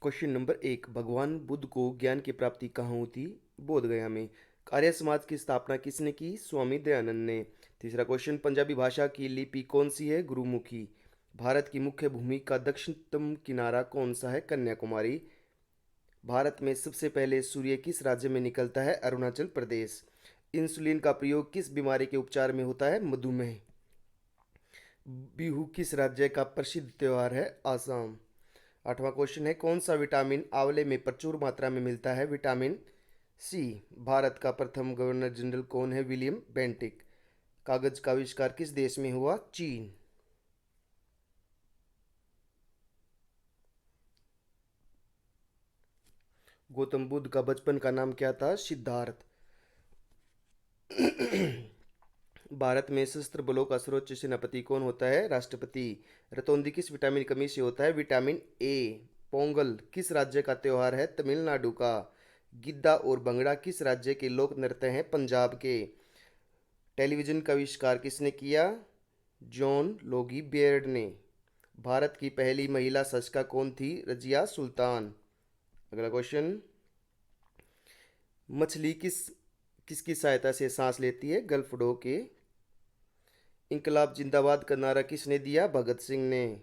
Question number 1। भगवान बुद्ध को ज्ञान की प्राप्ति कहाँ हुई थी? बोध गया में। आर्य समाज की स्थापना किसने की? स्वामी दयानंद ने। तीसरा क्वेश्चन। पंजाबी भाषा की लिपि कौन सी है? गुरुमुखी। भारत की मुख्य भूमि का दक्षिणतम किनारा कौन सा है? कन्याकुमारी। भारत में सबसे पहले सूर्य किस राज्य में निकलता है? अरुणाचल प्रदेश। इंसुलिन का प्रयोग किस बीमारी के उपचार में होता है? मधुमेह। बिहू किस राज्य का प्रसिद्ध त्योहार है? आसाम। आठवां क्वेश्चन है, कौन सा विटामिन आंवले में प्रचुर मात्रा में मिलता है? Vitamin C. भारत का प्रथम गवर्नर जनरल कौन है? William Bentinck. कागज का आविष्कार किस देश में हुआ? चीन। गौतम बुद्ध का बचपन का नाम क्या था? सिद्धार्थ। भारत में सशस्त्र बलों का सर्वोच्च सेनापति कौन होता है? राष्ट्रपति। रतौंधी किस विटामिन की कमी से होता है? Vitamin A. पोंगल किस राज्य का त्योहार है? तमिलनाडु का। गिद्दा और भंगड़ा किस राज्य के लोक नृत्य हैं? पंजाब के। टेलीविजन का आविष्कार किसने किया? जॉन लोगी बेयर्ड ने। भारत की पहली महिला शासिका कौन थी? रजिया सुल्तान। अगला क्वेश्चन। मछली किसकी सहायता से सांस लेती है? गल्फडो के। इंकलाब जिंदाबाद का नारा किसने दिया? भगत सिंह ने।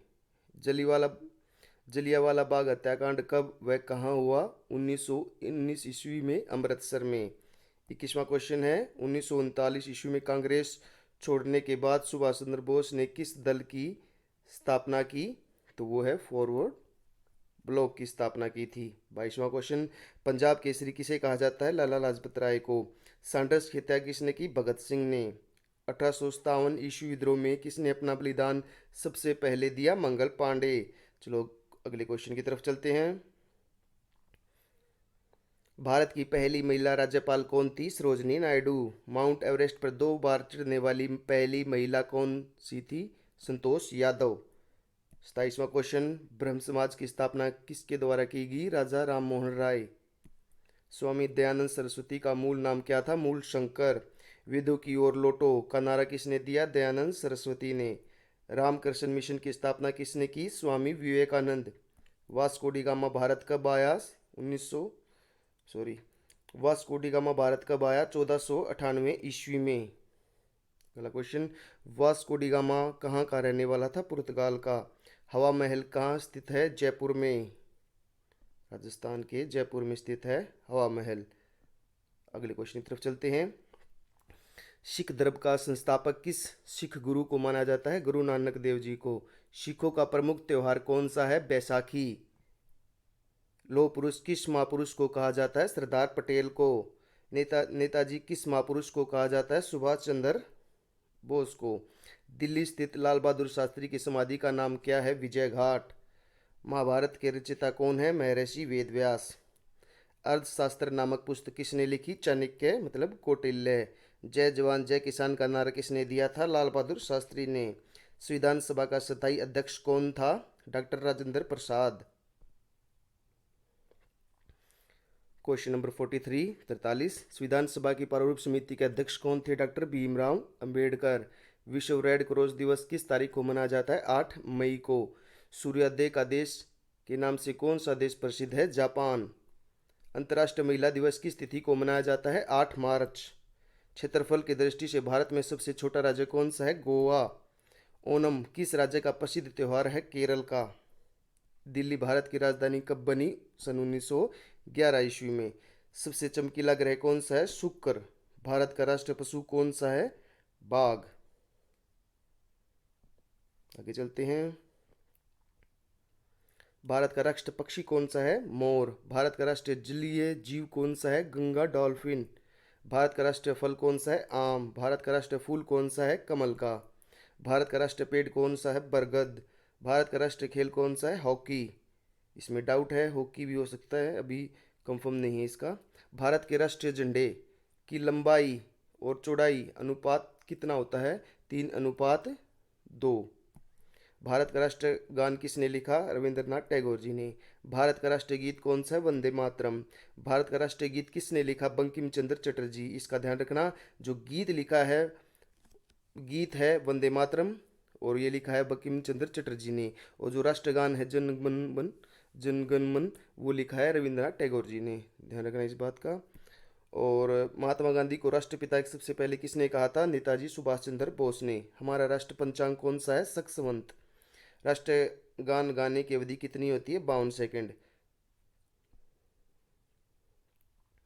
जलीवाला जलियांवाला बाग हत्याकांड कब व कहाँ हुआ? 1919 ईस्वी में, अमृतसर में। 21वां क्वेश्चन है, 1939 ईस्वी में कांग्रेस छोड़ने के बाद सुभाष चंद्र बोस ने किस दल की स्थापना की? तो वो है फॉरवर्ड ब्लॉक की स्थापना की थी। 22वां क्वेश्चन। पंजाब केसरी किसे कहा जाता है? लाला लाजपत राय को। सांडर्स की हत्या किसने की? भगत सिंह ने। 1857 ईस्वी विद्रोह में किसने अपना बलिदान सबसे पहले दिया? मंगल पांडे। चलो अगले क्वेश्चन की तरफ चलते हैं। भारत की पहली महिला राज्यपाल कौन थी? सरोजनी नायडू। माउंट एवरेस्ट पर 2 बार चढ़ने वाली पहली महिला कौन सी थी? संतोष यादव। 27वां क्वेश्चन। ब्रह्म समाज की स्थापना किसके द्वारा की गई? राजा राम मोहन राय। स्वामी दयानंद सरस्वती का मूल नाम क्या था? मूल शंकर। वेदों की ओर लौटो का नारा किसने दिया? दयानंद सरस्वती ने। रामकृष्ण मिशन की स्थापना किसने की? Swami Vivekananda. Vasco da Gama Bharat कब आया? 1900 sorry Vasco da Gama Bharat कब आया? 1498 ईस्वी में। अगला क्वेश्चन। वास्को डी गामा कहाँ का रहने वाला था? पुर्तगाल का। हवा महल कहाँ स्थित है? जयपुर में। राजस्थान के जयपुर में स्थित है हवा महल। अगले क्वेश्चन की तरफ चलते हैं। सिख धर्म का संस्थापक किस सिख गुरु को माना जाता है? गुरु नानक देव जी को। सिखों का प्रमुख त्योहार कौन सा है? बैसाखी। लौह पुरुष किस महापुरुष को कहा जाता है? सरदार पटेल को। नेताजी किस महापुरुष को कहा जाता है? सुभाष चंद्र बोस को। दिल्ली स्थित लाल बहादुर शास्त्री की समाधि का नाम क्या है? विजय घाट। महाभारत के रचयिता कौन है? महर्षि वेदव्यास। अर्थशास्त्र नामक पुस्तक किसने लिखी? चाणक्य मतलब कौटिल्य। जय जवान जय किसान का नारा किसने दिया था? लाल बहादुर शास्त्री ने। संविधान सभा का स्थायी अध्यक्ष कौन था? Doctor Rajendra Prasad. Question number 43। संविधान सभा की प्रारूप समिति के अध्यक्ष कौन थे? डॉक्टर भीमराव अंबेडकर। विश्व रेड क्रॉस दिवस किस तारीख को मनाया जाता है? 8 मई को। सूर्योदय का देश के नाम से कौन सा देश प्रसिद्ध है? जापान। अंतर्राष्ट्रीय महिला दिवस किस तिथि को मनाया जाता है? 8 मार्च। क्षेत्रफल की दृष्टि से भारत में सबसे छोटा राज्य कौन सा है? गोवा। ओणम किस राज्य का प्रसिद्ध त्यौहार है? केरल का। दिल्ली भारत की राजधानी कब बनी? सन 1911 ईस्वी में। सबसे चमकीला ग्रह कौन सा है? शुक्र। भारत का राष्ट्रीय पशु कौन सा है? बाघ। आगे चलते हैं। भारत का राष्ट्रीय पक्षी कौन सा है? मोर। भारत का राष्ट्रीय जलीय जीव कौन सा है? गंगा डॉल्फिन। भारत का राष्ट्रीय फल कौन सा है? आम। भारत का राष्ट्रीय फूल कौन सा है? कमल का। भारत का राष्ट्रीय पेड़ कौन सा है? बरगद। भारत का राष्ट्रीय खेल कौन सा है? हॉकी। इसमें डाउट है, हॉकी भी हो सकता है, अभी कंफर्म नहीं है इसका। भारत के राष्ट्रीय झंडे की लंबाई और चौड़ाई अनुपात कितना होता है? 3:2। भारत का राष्ट्रीय गान किसने लिखा? रविंद्रनाथ टैगोर जी ने। भारत का राष्ट्रीय गीत कौन सा है? वंदे मातरम। भारत का राष्ट्रीय गीत किसने लिखा? बंकिम चंद्र चटर्जी। इसका ध्यान रखना, जो गीत लिखा है, गीत है वंदे मातरम और ये लिखा है बंकिम चंद्र चटर्जी ने। और जो राष्ट्रगान है जन गण मन जनगण मन वो लिखा है रविंद्रनाथ टैगोर जी ने, ध्यान रखना इस बात का। और महात्मा गांधी को राष्ट्रपिता सबसे पहले किसने कहा था? नेताजी सुभाष चंद्र बोस ने। हमारा राष्ट्र पंचांग कौन सा है? सक्सवंत। राष्ट्रगान गाने की अवधि कितनी होती है? 52 सेकंड।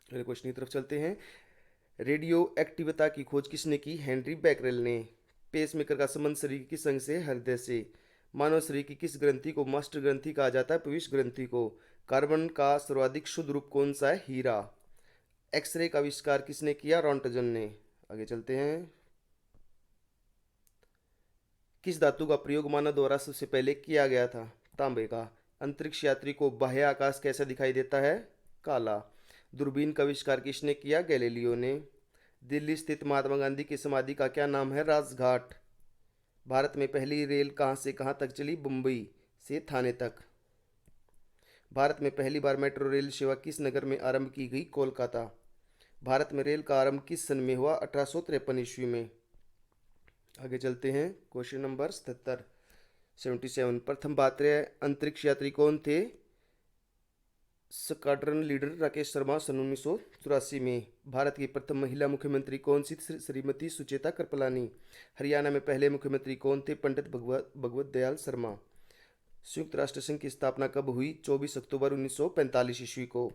अगले क्वेश्चन की तरफ चलते हैं। रेडियो एक्टिवता की खोज किसने की? हेनरी बैकरेल ने। पेसमेकर का संबंध शरीर के किस अंग से? हृदय से। मानव शरीर की किस ग्रंथि को मास्टर ग्रंथि कहा जाता है? पीयूष ग्रंथि को। कार्बन का सर्वाधिक शुद्ध रूप कौन सा है? हीरा। एक्सरे का आविष्कार किसने किया? रॉन्टजन ने। आगे चलते हैं। किस धातु का प्रयोग मानव द्वारा सबसे पहले किया गया था? तांबे का। अंतरिक्ष यात्री को बाह्य आकाश कैसा दिखाई देता है? काला। दूरबीन का आविष्कार किसने किया? गैलीलियो ने। दिल्ली स्थित महात्मा गांधी की समाधि का क्या नाम है? राजघाट। भारत में पहली रेल कहाँ से कहाँ तक चली? मुंबई से थाने तक। भारत में पहली बार मेट्रो रेल सेवा किस नगर में आरंभ की गई? कोलकाता। भारत में रेल का आरंभ किस सन में हुआ? 1853 ईस्वी में। आगे चलते हैं। Question number 77। प्रथम भारतीय अंतरिक्ष यात्री कौन थे? स्क्वाड्रन लीडर राकेश शर्मा, सन 1984 में। भारत की प्रथम महिला मुख्यमंत्री कौन सी? श्रीमती सुचेता कृपलानी। हरियाणा में पहले मुख्यमंत्री कौन थे? पंडित भगवत दयाल शर्मा। संयुक्त राष्ट्र संघ की स्थापना कब हुई? 24 अक्टूबर 1945 ईस्वी को।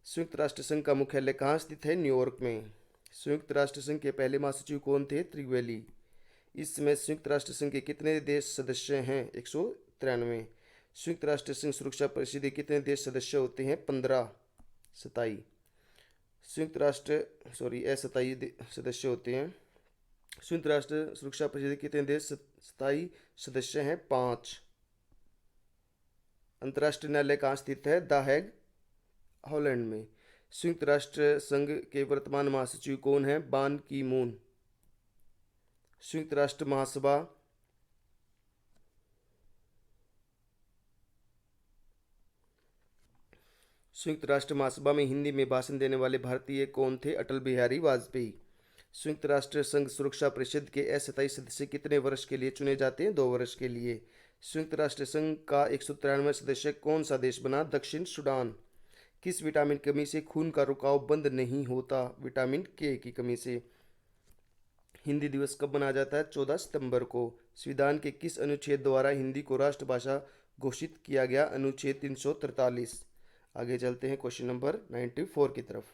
संयुक्त राष्ट्र संघ का मुख्यालय कहाँ स्थित है? न्यूयॉर्क में। संयुक्त राष्ट्र संघ के पहले महासचिव कौन थे? त्रिवेली। इस समय संयुक्त राष्ट्र संघ के कितने देश सदस्य हैं? 193। संयुक्त राष्ट्र संघ सुरक्षा परिषद के कितने देश सदस्य होते हैं? 15। 27। संयुक्त राष्ट्र अस्थायी सदस्य होते हैं। संयुक्त राष्ट्र सुरक्षा परिषद के कितने देश स्थायी सदस्य हैं? 5। अंतर्राष्ट्रीय न्यायालय कहाँ स्थित है? द हेग, हॉलैंड में। संयुक्त राष्ट्र संघ के वर्तमान महासचिव कौन है? बान की मून। संयुक्त राष्ट्र महासभा संयुक्त राष्ट्र महासभा में हिंदी में भाषण देने वाले भारतीय कौन थे? अटल बिहारी वाजपेयी। संयुक्त राष्ट्र संघ सुरक्षा परिषद के अस्थायी सदस्य कितने वर्ष के लिए चुने जाते हैं? 2 वर्ष के लिए। संयुक्त राष्ट्र संघ का 193वां सदस्य कौन सा देश बना? दक्षिण सूडान। किस विटामिन की कमी से खून का रुकाव बंद नहीं होता? विटामिन के की कमी से। हिंदी दिवस कब मनाया जाता है? 14 सितंबर को। संविधान के किस अनुच्छेद द्वारा हिंदी को राष्ट्रभाषा घोषित किया गया? अनुच्छेद 343। आगे चलते हैं क्वेश्चन नंबर 94 की तरफ।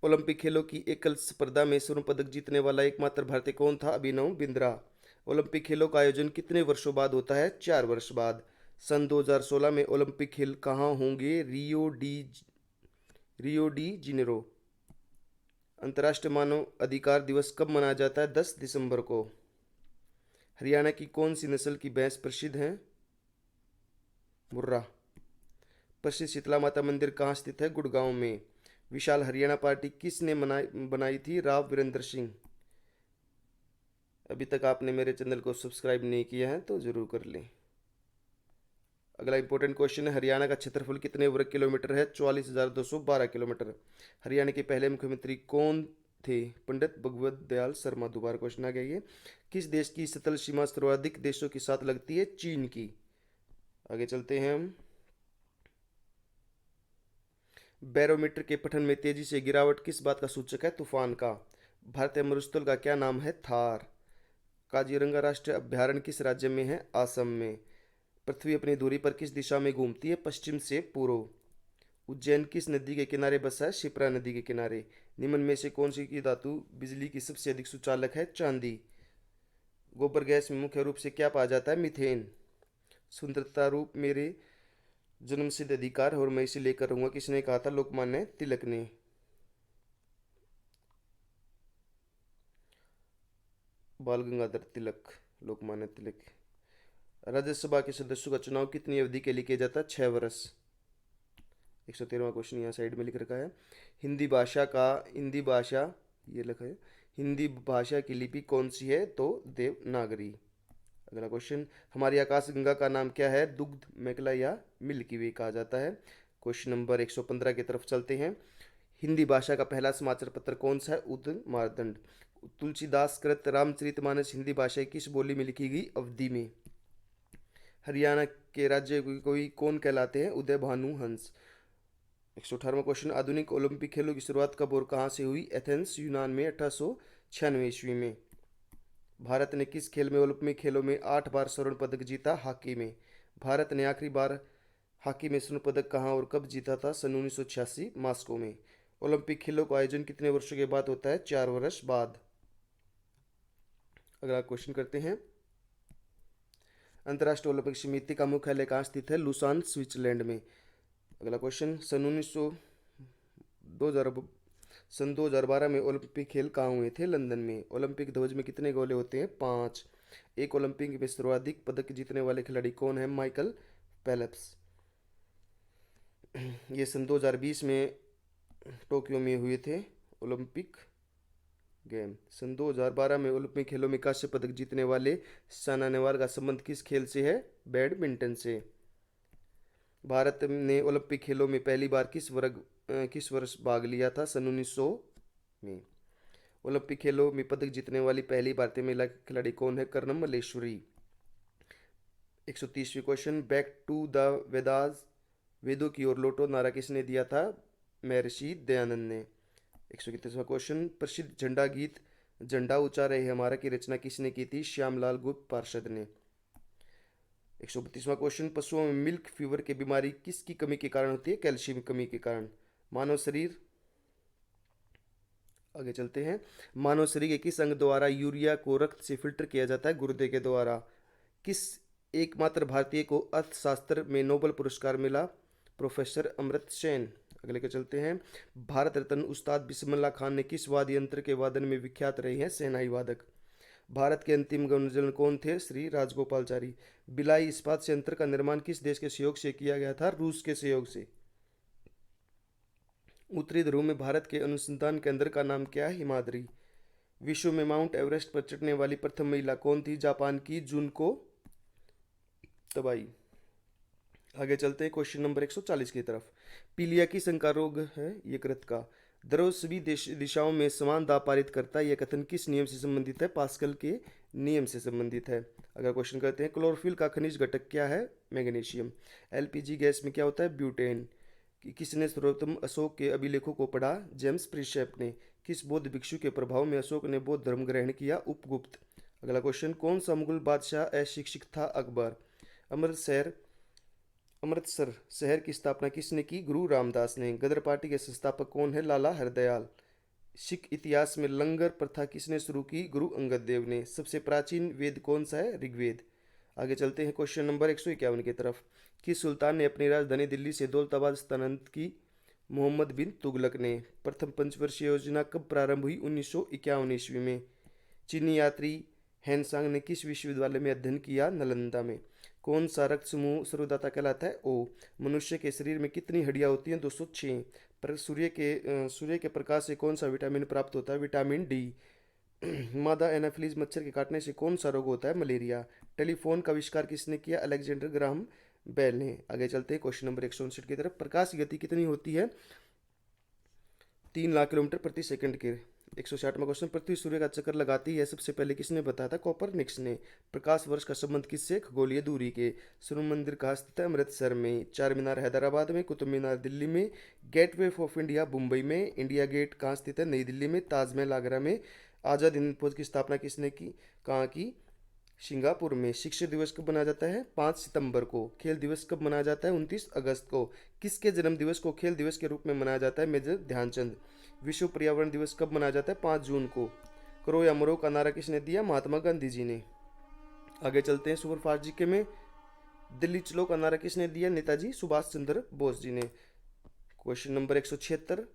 ओलंपिक खेलों की एकल स्पर्धा में स्वर्ण पदक जीतने वाला एकमात्र भारतीय कौन था? अभिनव बिंद्रा। ओलंपिक खेलों का आयोजन कितने वर्षों बाद होता है? 4 वर्ष बाद। सन 2016 में ओलंपिक खेल कहाँ होंगे? Rio de Janeiro. अंतर्राष्ट्रीय मानव अधिकार दिवस कब मनाया जाता है? 10 दिसंबर को। हरियाणा की कौन सी नस्ल की भैंस प्रसिद्ध है? मुर्रा। प्रसिद्ध शीतला माता मंदिर कहाँ स्थित है? गुड़गांव में। विशाल हरियाणा पार्टी किसने बनाई थी? राव वीरेंद्र सिंह। अभी तक आपने मेरे चैनल को सब्सक्राइब नहीं किया है तो ज़रूर कर लें। अगला इंपॉर्टेंट क्वेश्चन है, हरियाणा का क्षेत्रफल कितने वर्ग किलोमीटर है? 44,212 किलोमीटर। हरियाणा के पहले मुख्यमंत्री कौन थे? पंडित भगवत दयाल शर्मा। दोबारा क्वेश्चन आ गया ये। किस देश की शीतल सीमा सर्वाधिक देशों के साथ लगती है? चीन की। आगे चलते हैं हम। बैरोमीटर के पठन में तेजी से गिरावट किस बात का सूचक है? तूफान का। भारतीय मरुस्थल का क्या नाम है? थार। काजीरंगा राष्ट्रीय अभ्यारण्य किस राज्य में है? असम में। पृथ्वी अपनी दूरी पर किस दिशा में घूमती है? पश्चिम से पूर्व। उज्जैन किस नदी के किनारे बसा है? शिप्रा नदी के किनारे। निम्न में से कौन सी की धातु बिजली की सबसे अधिक सुचालक है? चांदी। गोबर गैस में मुख्य रूप से क्या पाया जाता है? मीथेन। सुंदरता रूप मेरे जन्मसिद्ध अधिकार और मैं इसे लेकर रहूंगा किसने कहा था? लोकमान्य तिलक ने। बाल गंगाधर तिलक, लोकमान्य तिलक। राज्यसभा के सदस्यों का चुनाव कितनी अवधि के लिए किया जाता है? 6 वर्ष। 113वां क्वेश्चन यहाँ साइड में लिख रखा है। हिंदी भाषा ये लिखा है, हिंदी भाषा की लिपि कौन सी है? तो देवनागरी। अगला क्वेश्चन, हमारी आकाशगंगा का नाम क्या है? दुग्ध मेखला या मिल्की वे कहा जाता है। क्वेश्चन नंबर 115 की तरफ चलते हैं। हिंदी भाषा का पहला समाचार पत्र कौन सा है? उदय मार्तंड। तुलसीदास कृत रामचरितमानस हिंदी भाषा की किस बोली में लिखी गई? अवधी में। हरियाणा के राज्य कोई कौन कहलाते हैं? उदय भानु हंस। 118वां क्वेश्चन, आधुनिक ओलंपिक खेलों की शुरुआत कब और कहाँ से हुई? एथेंस यूनान में 1896 ईस्वी में। भारत ने किस खेल में ओलंपिक खेलों में 8 बार स्वर्ण पदक जीता? हॉकी में। भारत ने आखिरी बार हॉकी में स्वर्ण पदक कहाँ और कब जीता था? सन 1986 मॉस्को में। ओलंपिक खेलों का आयोजन कितने वर्षों के बाद होता है? 4 वर्ष बाद। अगला क्वेश्चन करते हैं, अंतर्राष्ट्रीय ओलंपिक समिति का मुख्यालय कहाँ स्थित है? लुसान स्विट्जरलैंड में। अगला क्वेश्चन, सन 2012 में ओलंपिक खेल कहाँ हुए थे? लंदन में। ओलंपिक ध्वज में कितने गोले होते हैं? 5। एक ओलंपिक में सर्वाधिक पदक जीतने वाले खिलाड़ी कौन है? Michael Phelps. ये सन 2020 में टोक्यो में हुए थे ओलंपिक गेम। सन 2012 में ओलंपिक खेलों में कांस्य पदक जीतने वाले साना नेहवाल का संबंध किस खेल से है? बैडमिंटन से। भारत ने ओलंपिक खेलों में पहली बार किस वर्ष भाग लिया था? सन 1900 में। ओलंपिक खेलों में पदक जीतने वाली पहली भारतीय महिला खिलाड़ी कौन है? कर्णम मल्लेश्वरी। 130वीं question, back to the Vedas, वेदों की ओर लौटो नारा किसने दिया था? महर्षि दयानंद ने। 131वां क्वेश्चन, प्रसिद्ध झंडा गीत झंडा ऊंचा रहे हमारा की रचना किसने की थी? श्यामलाल गुप्त पार्षद ने। 132वां क्वेश्चन, पशुओं में मिल्क फीवर की बीमारी किसकी कमी के कारण होती है? कैल्शियम कमी के कारण। मानव शरीर, आगे चलते हैं, मानव शरीर के किस अंग द्वारा यूरिया को रक्त से फिल्टर किया जाता है? गुर्दे के द्वारा। किस एकमात्र भारतीय को अर्थशास्त्र में नोबेल पुरस्कार मिला? प्रोफेसर अमर्त्य सेन। अगले के चलते हैं, भारत रत्न उस्ताद बिस्मिल्लाह खान ने किस वाद्य यंत्र के वादन में विख्यात रहे हैं? शहनाई वादक। भारत के अंतिम गवर्नर जनरल कौन थे? श्री राजगोपालचारी। भिलाई इस्पात संयंत्र का निर्माण किस देश के सहयोग से किया गया था? रूस के सहयोग से। उत्तरी ध्रुव में भारत के अनुसंधान केंद्र का नाम क्या है? हिमाद्री। विश्व में माउंट एवरेस्ट पर चढ़ने वाली प्रथम महिला कौन थी? जापान की जुनको तबाई। आगे चलते हैं क्वेश्चन नंबर 140 की तरफ। पीलिया की संका रोग है यकृत का। द्रव सभी दिशाओं में समान दाब पारित करता है, यह कथन किस नियम से संबंधित है? पास्कल के नियम से संबंधित है। अगर क्वेश्चन करते हैं, क्लोरोफिल का खनिज घटक क्या है? मैग्नीशियम। एलपीजी गैस में क्या होता है? ब्यूटेन। किसने सर्वोत्तम अशोक के अभिलेखों को पढ़ा? जेम्स प्रिशेप ने। किस बौद्ध भिक्षु के प्रभाव में अशोक ने बौद्ध धर्म ग्रहण किया? उपगुप्त। अगला क्वेश्चन, कौन सा मुगल बादशाह अशिक्षित था? अकबर। अमृतसर शहर की स्थापना किसने की? गुरु रामदास ने। गदर पार्टी के संस्थापक कौन है? लाला हरदयाल। सिख इतिहास में लंगर प्रथा किसने शुरू की? गुरु अंगद देव ने। सबसे प्राचीन वेद कौन सा है? ऋग्वेद। आगे चलते हैं क्वेश्चन नंबर 151 की तरफ। किस सुल्तान ने अपनी राजधानी दिल्ली से दौलताबाद स्थानांतरित की? मोहम्मद बिन तुगलक ने। प्रथम पंचवर्षीय योजना कब प्रारंभ हुई? 1951 ईस्वी में। चीनी यात्री हैंसांग ने किस विश्वविद्यालय में अध्ययन किया? नालंदा में। कौन सा रक्त समूह सर्वदाता कहलाता है? ओ। मनुष्य के शरीर में कितनी हड्डियां होती हैं? 206। पर सूर्य के प्रकाश से कौन सा विटामिन प्राप्त होता है? Vitamin D. मादा एनाफिलीज मच्छर के काटने से कौन सा रोग होता है? मलेरिया। टेलीफोन का आविष्कार किसने किया? अलेक्जेंडर ग्राहम बेल ने। आगे चलते हैं क्वेश्चन नंबर 159 की तरफ। प्रकाश की गति कितनी होती है? 3 लाख किलोमीटर प्रति सेकंड के। 160वां क्वेश्चन, पृथ्वी सूर्य का चक्कर लगाती है सबसे पहले किसने बताया था? कोपरनिकस ने। प्रकाश वर्ष का संबंध किससे? खगोलीय दूरी के। सूर्य मंदिर कहाँ स्थित है? अमृतसर में। चार मीनार हैदराबाद में। कुतुब मीनार दिल्ली में। गेटवे ऑफ इंडिया मुंबई में। इंडिया गेट कहाँ स्थित है? नई दिल्ली में। ताजमहल आगरा में। आज़ाद हिंद फौज की स्थापना किसने की? कहाँ की? सिंगापुर में। शिक्षक दिवस कब मनाया जाता है? 5 सितंबर को। खेल दिवस कब मनाया जाता है? 29 अगस्त को। किसके जन्म दिवस को खेल दिवस के रूप में मनाया जाता है? मेजर ध्यानचंद। विश्व पर्यावरण दिवस कब मनाया जाता है? 5 जून को। करो या मरो का नारा किसने दिया? महात्मा गांधी जी ने। आगे चलते हैं सुपरफास्ट जीके में। दिल्ली चलो का नारा किसने दिया? नेताजी सुभाष चंद्र बोस जी ने। क्वेश्चन नंबर 176,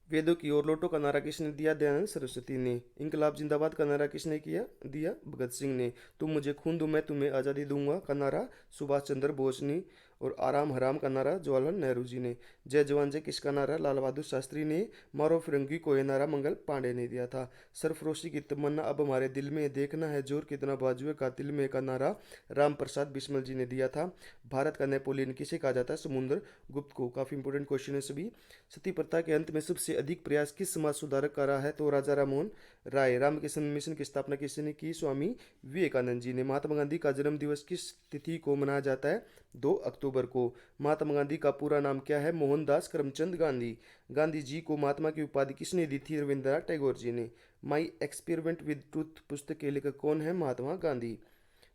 वेदों की ओर लौटो का नारा किसने दिया? दयानंद सरस्वती ने। इंकलाब जिंदाबाद का नारा किसने दिया? भगत सिंह ने। तुम मुझे खून दो मैं तुम्हें आज़ादी दूंगा का नारा सुभाष चंद्र बोस ने। और आराम हराम का नारा जवाहरलाल नेहरू जी ने। जय जवान जय किसका नारा? लाल बहादुर शास्त्री ने। मारो फिरंगी को यह नारा मंगल पांडे ने दिया था। सरफरोशी की तमन्ना अब हमारे दिल में, देखना है जोर कितना बाजुए का दिल में का नारा राम प्रसाद बिस्मिल जी ने दिया था। भारत का नेपोलियन किसे कहा जाता है? समुद्र गुप्त को। काफ़ी इंपोर्टेंट क्वेश्चन है सभी। सती प्रथा के अंत में सबसे अधिक प्रयास किस समाज सुधारक का रहा है? तो राजा राममोहन राय। रामकृष्ण मिशन की स्थापना किसने की? स्वामी विवेकानंद जी ने। महात्मा गांधी का जन्म दिवस किस तिथि को मनाया जाता है? 2 अक्टूबर को। महात्मा गांधी का पूरा नाम क्या है? मोहनदास करमचंद गांधी। गांधी जी को महात्मा की उपाधि किसने दी थी? रविंद्रनाथ टैगोर जी ने। माई एक्सपेरिमेंट विद ट्रूथ पुस्तक के लेखक कौन है? महात्मा गांधी।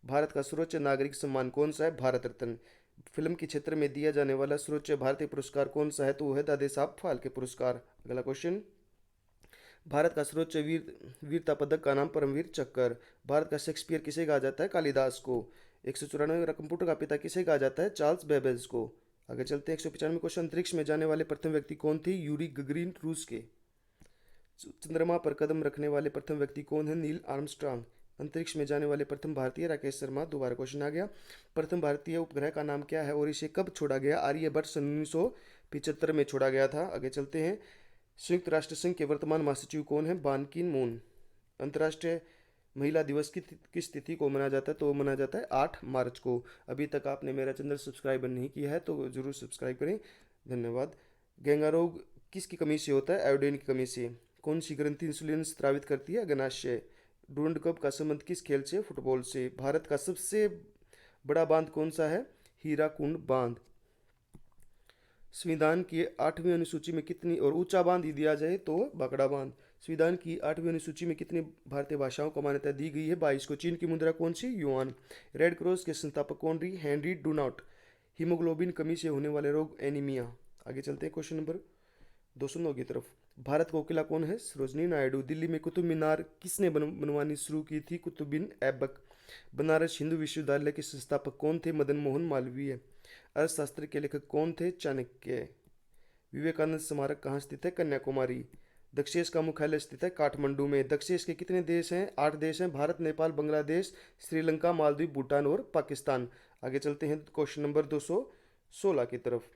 भारत का सर्वोच्च नागरिक सम्मान कौन सा है? भारत रत्न। फिल्म के क्षेत्र में दिया जाने वाला सर्वोच्च भारतीय पुरस्कार कौन सा है? तो वो है दादे साहब फाल्के पुरस्कार। अगला क्वेश्चन, भारत का सर्वोच्च वीरता पदक का नाम परमवीर चक्र। भारत का शेक्सपियर किसे कहा जाता है? कालिदास को। 194 कंप्यूटर का पिता किसे कहा जाता है? चार्ल्स बेबेज को। आगे चलते हैं। 195 क्वेश्चन, अंतरिक्ष में जाने वाले प्रथम व्यक्ति कौन थे? यूरी गगरिन, रूस के। चंद्रमा पर कदम रखने वाले प्रथम व्यक्ति कौन है? Neil Armstrong. अंतरिक्ष में जाने वाले प्रथम भारतीय? राकेश शर्मा। दोबारा क्वेश्चन आ गया। प्रथम भारतीय उपग्रह का नाम क्या है और इसे कब छोड़ा गया? आर्यभट्ट सन 1975 में छोड़ा गया था। आगे चलते हैं। संयुक्त राष्ट्र संघ के वर्तमान महासचिव कौन है? बान की मून। अंतर्राष्ट्रीय महिला दिवस की किस तिथि को मनाया जाता है? तो मनाया जाता है 8 मार्च को। अभी तक आपने मेरा चैनल सब्सक्राइब नहीं किया है तो जरूर सब्सक्राइब करें। धन्यवाद। घेंगा रोग किसकी कमी से होता है? आयोडीन की कमी से। कौन सी ग्रंथि इंसुलिन स्रावित करती है? अग्नाशय। डूरंड कप का संबंध किस खेल से? फुटबॉल से। भारत का सबसे बड़ा बांध कौन सा है? हीराकुंड बांध। संविधान की 8वीं अनुसूची में कितनी, और ऊंचा बांध ही दिया जाए तो बाकड़ा बांध। संविधान की 8वीं अनुसूची में कितनी भारतीय भाषाओं को मान्यता दी गई है? 22 को। चीन की मुद्रा कौन सी? युआन। रेड क्रॉस के संस्थापक कौन रही? हेनरी डुनाउट। हीमोग्लोबिन कमी से होने वाले रोग? एनीमिया। आगे चलते हैं क्वेश्चन नंबर 209 की तरफ। भारत का कोकिला कौन है? सरोजनी नायडू। दिल्ली में कुतुब मीनार किसने बनवानी शुरू की थी? कुतुबुद्दीन ऐबक। बनारस हिंदू विश्वविद्यालय के संस्थापक कौन थे? मदन मोहन मालवीय। अर्थशास्त्र के लेखक कौन थे? चाणक्य। विवेकानंद स्मारक कहाँ स्थित है? कन्याकुमारी। दक्षेश का मुख्यालय स्थित है काठमांडू में। दक्षेश के कितने देश हैं? 8 देश हैं। भारत, नेपाल, बांग्लादेश, श्रीलंका, मालदीव, भूटान और पाकिस्तान। आगे चलते हैं क्वेश्चन नंबर 216 की तरफ।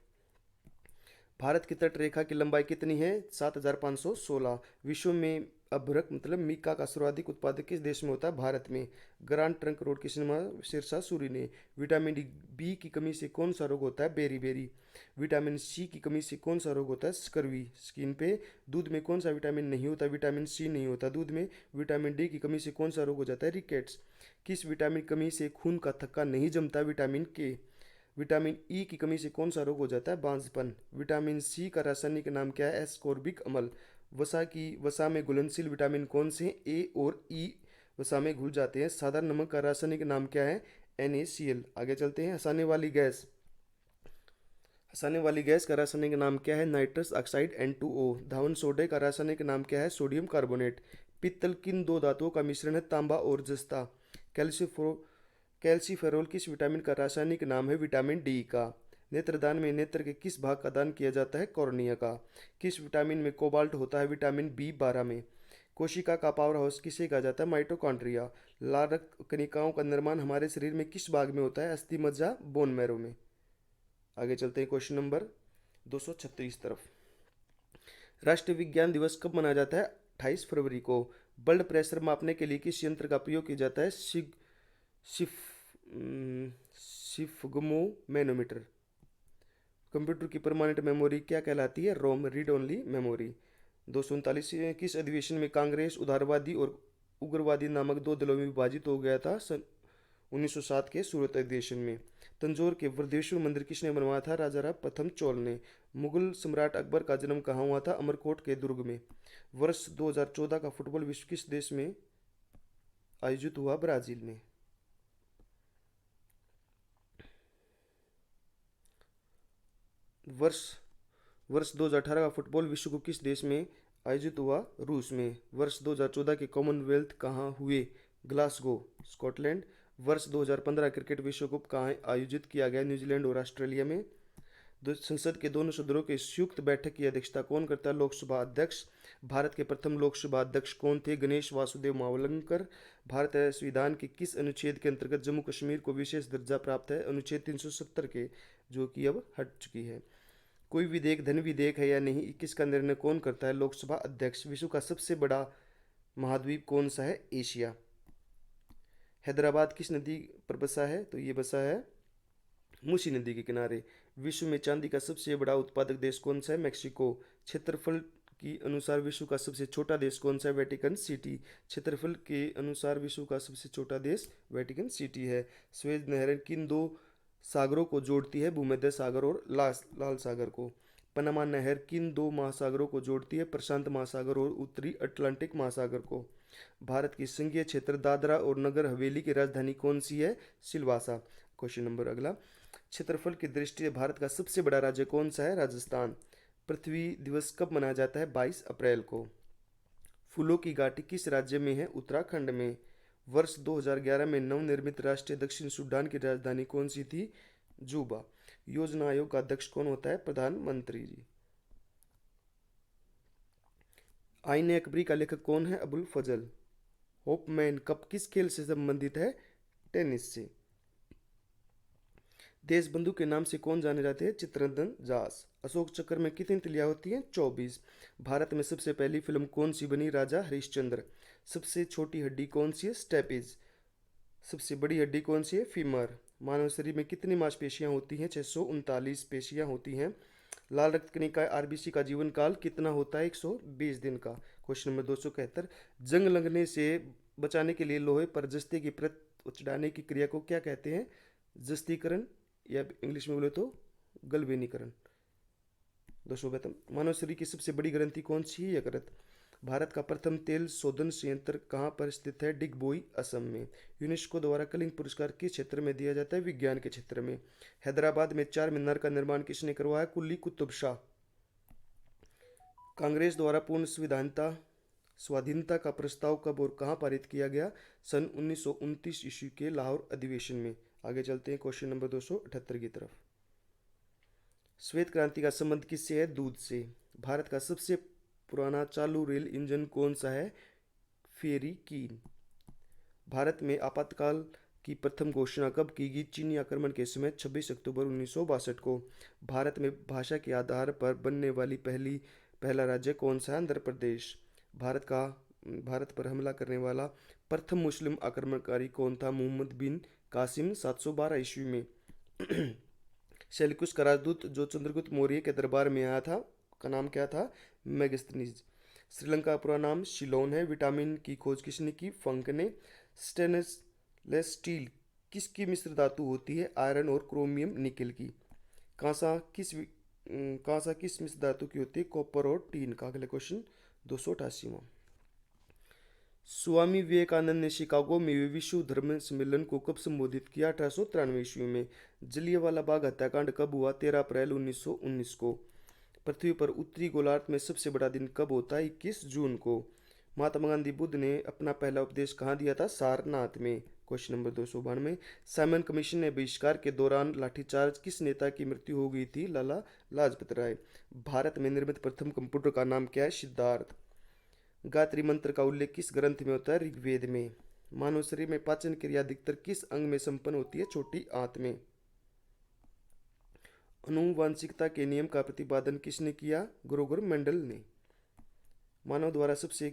भारत की तट रेखा की लंबाई कितनी है? 7516। विश्व में अभ्रक मतलब मीका का सर्वाधिक उत्पादक किस देश में होता है? भारत में। ग्रांड ट्रंक रोड किसने बनाया? शेरशाह सूरी ने। विटामिन डी बी की कमी से कौन सा रोग होता है? Berry berry. विटामिन सी की कमी से कौन सा रोग होता है? स्कर्वी। स्किन पे। दूध में कौन सा विटामिन नहीं होता? विटामिन सी नहीं होता दूध में। विटामिन डी की कमी से कौन सा रोग हो जाता है? रिकेट्स। किस विटामिन की कमी से खून का थक्का नहीं जमता? विटामिन के। विटामिन ई की कमी से कौन सा रोग हो जाता है? बांझपन। विटामिन सी का रासायनिक नाम क्या है? एस्कॉर्बिक अम्ल। वसा में घुलनशील विटामिन कौन से? ए और ई वसा में घुल जाते हैं। साधारण नमक का रासायनिक नाम क्या है? NaCl। आगे चलते हैं। हंसाने वाली गैस का रासायनिक नाम क्या है? Nitrous oxide N2O। धावन सोडे का रासायनिक नाम क्या है? Sodium carbonate. पित्तल किन दो धातुओं का मिश्रण है? तांबा और जस्ता। कैल्सीफेरोल किस विटामिन का रासायनिक नाम है? विटामिन डी का। नेत्रदान में नेत्र के किस भाग का दान किया जाता है? कॉर्निया का। किस विटामिन में कोबाल्ट होता है? विटामिन B12 में। कोशिका का पावर हाउस किसे कहा जाता है? माइटोकॉन्ड्रिया। लाल रक्त कणिकाओं का निर्माण हमारे शरीर में किस भाग में होता है? अस्थि मज्जा, बोन मैरो में। आगे चलते हैं क्वेश्चन नंबर 236 तरफ। राष्ट्रीय विज्ञान दिवस कब मनाया जाता है? 28 फरवरी को। ब्लड प्रेशर मापने के लिए किस यंत्र का प्रयोग किया जाता है? सिफ सिफगमो मैनोमीटर। कंप्यूटर की परमानेंट मेमोरी क्या कहलाती है? रोम, रीड ओनली मेमोरी। 239 किस अधिवेशन में कांग्रेस उदारवादी और उग्रवादी नामक दो दलों में विभाजित हो गया था? सन 1907 के सूरत अधिवेशन में। तंजौर के वृद्धेश्वर मंदिर किसने बनवाया था? राजा राव प्रथम चोल ने। मुगल सम्राट अकबर का जन्म कहाँ हुआ था? अमरकोट के दुर्ग में। वर्ष 2014 का फुटबॉल विश्व किस देश में आयोजित हुआ? ब्राजील में। वर्ष वर्ष 2018 का फुटबॉल विश्व कप किस देश में आयोजित हुआ? रूस में। वर्ष 2014 के कॉमनवेल्थ कहाँ हुए? Glasgow, Scotland. वर्ष 2015 क्रिकेट विश्व कप कहाँ आयोजित किया गया? न्यूजीलैंड और ऑस्ट्रेलिया में। संसद के दोनों सदनों की संयुक्त बैठक की अध्यक्षता कौन करता है? लोकसभा अध्यक्ष। भारत के प्रथम लोकसभा अध्यक्ष कौन थे? गणेश वासुदेव मावलंकर। भारतीय संविधान के किस अनुच्छेद के अंतर्गत जम्मू कश्मीर को विशेष दर्जा प्राप्त है? अनुच्छेद 370 के, जो कि अब हट चुकी है। कोई विधेयक धन विधेयक है या नहीं, किसका निर्णय कौन करता है? लोकसभा अध्यक्ष। विश्व का सबसे बड़ा महाद्वीप कौन सा है? एशिया। हैदराबाद किस नदी पर बसा है? तो ये बसा है मूसी नदी के किनारे। विश्व में चांदी का सबसे बड़ा उत्पादक देश कौन सा है? मेक्सिको। क्षेत्रफल के अनुसार विश्व का सबसे छोटा देश कौन सा है? Vatican city. क्षेत्रफल के अनुसार विश्व का सबसे छोटा देश वेटिकन सिटी है। स्वेज नहर किन दो सागरों को जोड़ती है? भूमध्य सागर और लाल सागर को। पनामा नहर किन दो महासागरों को जोड़ती है? प्रशांत महासागर और उत्तरी अटलांटिक महासागर को। भारत की संघीय क्षेत्र दादरा और नगर हवेली की राजधानी कौन सी है? सिलवासा। क्वेश्चन नंबर अगला, क्षेत्रफल की दृष्टि से भारत का सबसे बड़ा राज्य कौन सा है? राजस्थान। पृथ्वी दिवस कब मनाया जाता है? 22 अप्रैल को। फूलों की घाटी किस राज्य में है? उत्तराखंड में। वर्ष 2011 में नवनिर्मित राष्ट्रीय दक्षिण सूडान की राजधानी कौन सी थी? जूबा। योजना आयोग का अध्यक्ष कौन होता है? प्रधानमंत्री जी। आईने अकबरी का लेखक कौन है? अबुल फजल। होपमैन कप किस खेल से संबंधित है? टेनिस से। देशबंधु के नाम से कौन जाने जाते हैं? चित्तरंजन दास। अशोक चक्र में कितनी तिलियां होती हैं? 24। भारत में सबसे पहली फिल्म कौन सी बनी? राजा हरिश्चंद्र। सबसे छोटी हड्डी कौन सी है? स्टेपेज। सबसे बड़ी हड्डी कौन सी है? फीमर। मानव शरीर में कितनी मांसपेशियां होती हैं? 639 पेशियां होती हैं। लाल रक्त कणिका आरबीसी का जीवन काल कितना होता है? 120 दिन का। क्वेश्चन नंबर 271, जंग लगने से बचाने के लिए लोहे पर जस्ते की परत चढ़ाने की क्रिया को क्या कहते हैं? जस्तीकरण, या इंग्लिश में बोले तो गलवेनीकरण। 272, मानव शरीर की सबसे बड़ी ग्रंथि कौन सी है? यकृत। भारत का प्रथम तेल शोधन संयंत्र कहाँ पर स्थित है? डिगबोई, असम में। यूनेस्को द्वारा कलिंग पुरस्कार किस क्षेत्र में दिया जाता है? विज्ञान के क्षेत्र में। हैदराबाद में चार मीनार का निर्माण किसने करवाया? कुली कुतुब शाह। कांग्रेस द्वारा पूर्ण स्वाधीनता का प्रस्ताव कब और कहाँ पारित किया गया? सन 1929 ईस्वी के लाहौर अधिवेशन में। आगे चलते हैं क्वेश्चन नंबर 278 की तरफ। श्वेत क्रांति का संबंध किससे है? दूध से। भारत का सबसे पुराना चालू रेल इंजन कौन सा है? फेरी कीन। भारत में आपातकाल की प्रथम घोषणा कब की गई? चीनी आक्रमण के समय 26 अक्टूबर 1962 को। भारत में भाषा के आधार पर बनने वाली पहला राज्य कौन सा है? आंध्र प्रदेश। भारत पर हमला करने वाला प्रथम मुस्लिम आक्रमणकारी कौन था? मोहम्मद बिन कासिम 712 ईस्वी में। सेल्यूकस का राजदूत जो चंद्रगुप्त मौर्य के दरबार में आया था, का नाम क्या था? मेगस्थनीज। श्रीलंका का पूरा नाम सिलोन है। विटामिन की खोज किसने की? फंक ने। स्टेनलेस स्टील किसकी मिश्र धातु होती है? आयरन और क्रोमियम निकल की। कांसा किस मिश्र धातु की होती है? कॉपर और टीन का। अगले क्वेश्चन 288वां, स्वामी विवेकानंद ने शिकागो में विश्व धर्म सम्मेलन को कब संबोधित किया? 1893 ईस्वी में। जलियांवाला बाग हत्याकांड कब हुआ? 13 अप्रैल 1919 को। पृथ्वी पर उत्तरी गोलार्ध में सबसे बड़ा दिन कब होता है? 21 जून को। महात्मा गांधी बुद्ध ने अपना पहला उपदेश कहाँ दिया था? सारनाथ में। क्वेश्चन नंबर 292, साइमन कमीशन ने बहिष्कार के दौरान लाठीचार्ज किस नेता की मृत्यु हो गई थी? लाला लाजपत राय। भारत में निर्मित प्रथम कंप्यूटर का नाम क्या है? सिद्धार्थ। गायत्री मंत्र का उल्लेख किस ग्रंथ में होता है? ऋग्वेद में। मानव शरीर में पाचन क्रिया अधिकतर किस अंग में संपन्न होती है? छोटी आंत में। आनुवांशिकता के नियम का प्रतिपादन किसने किया? ग्रोगर मेंडल ने। मानव द्वारा सबसे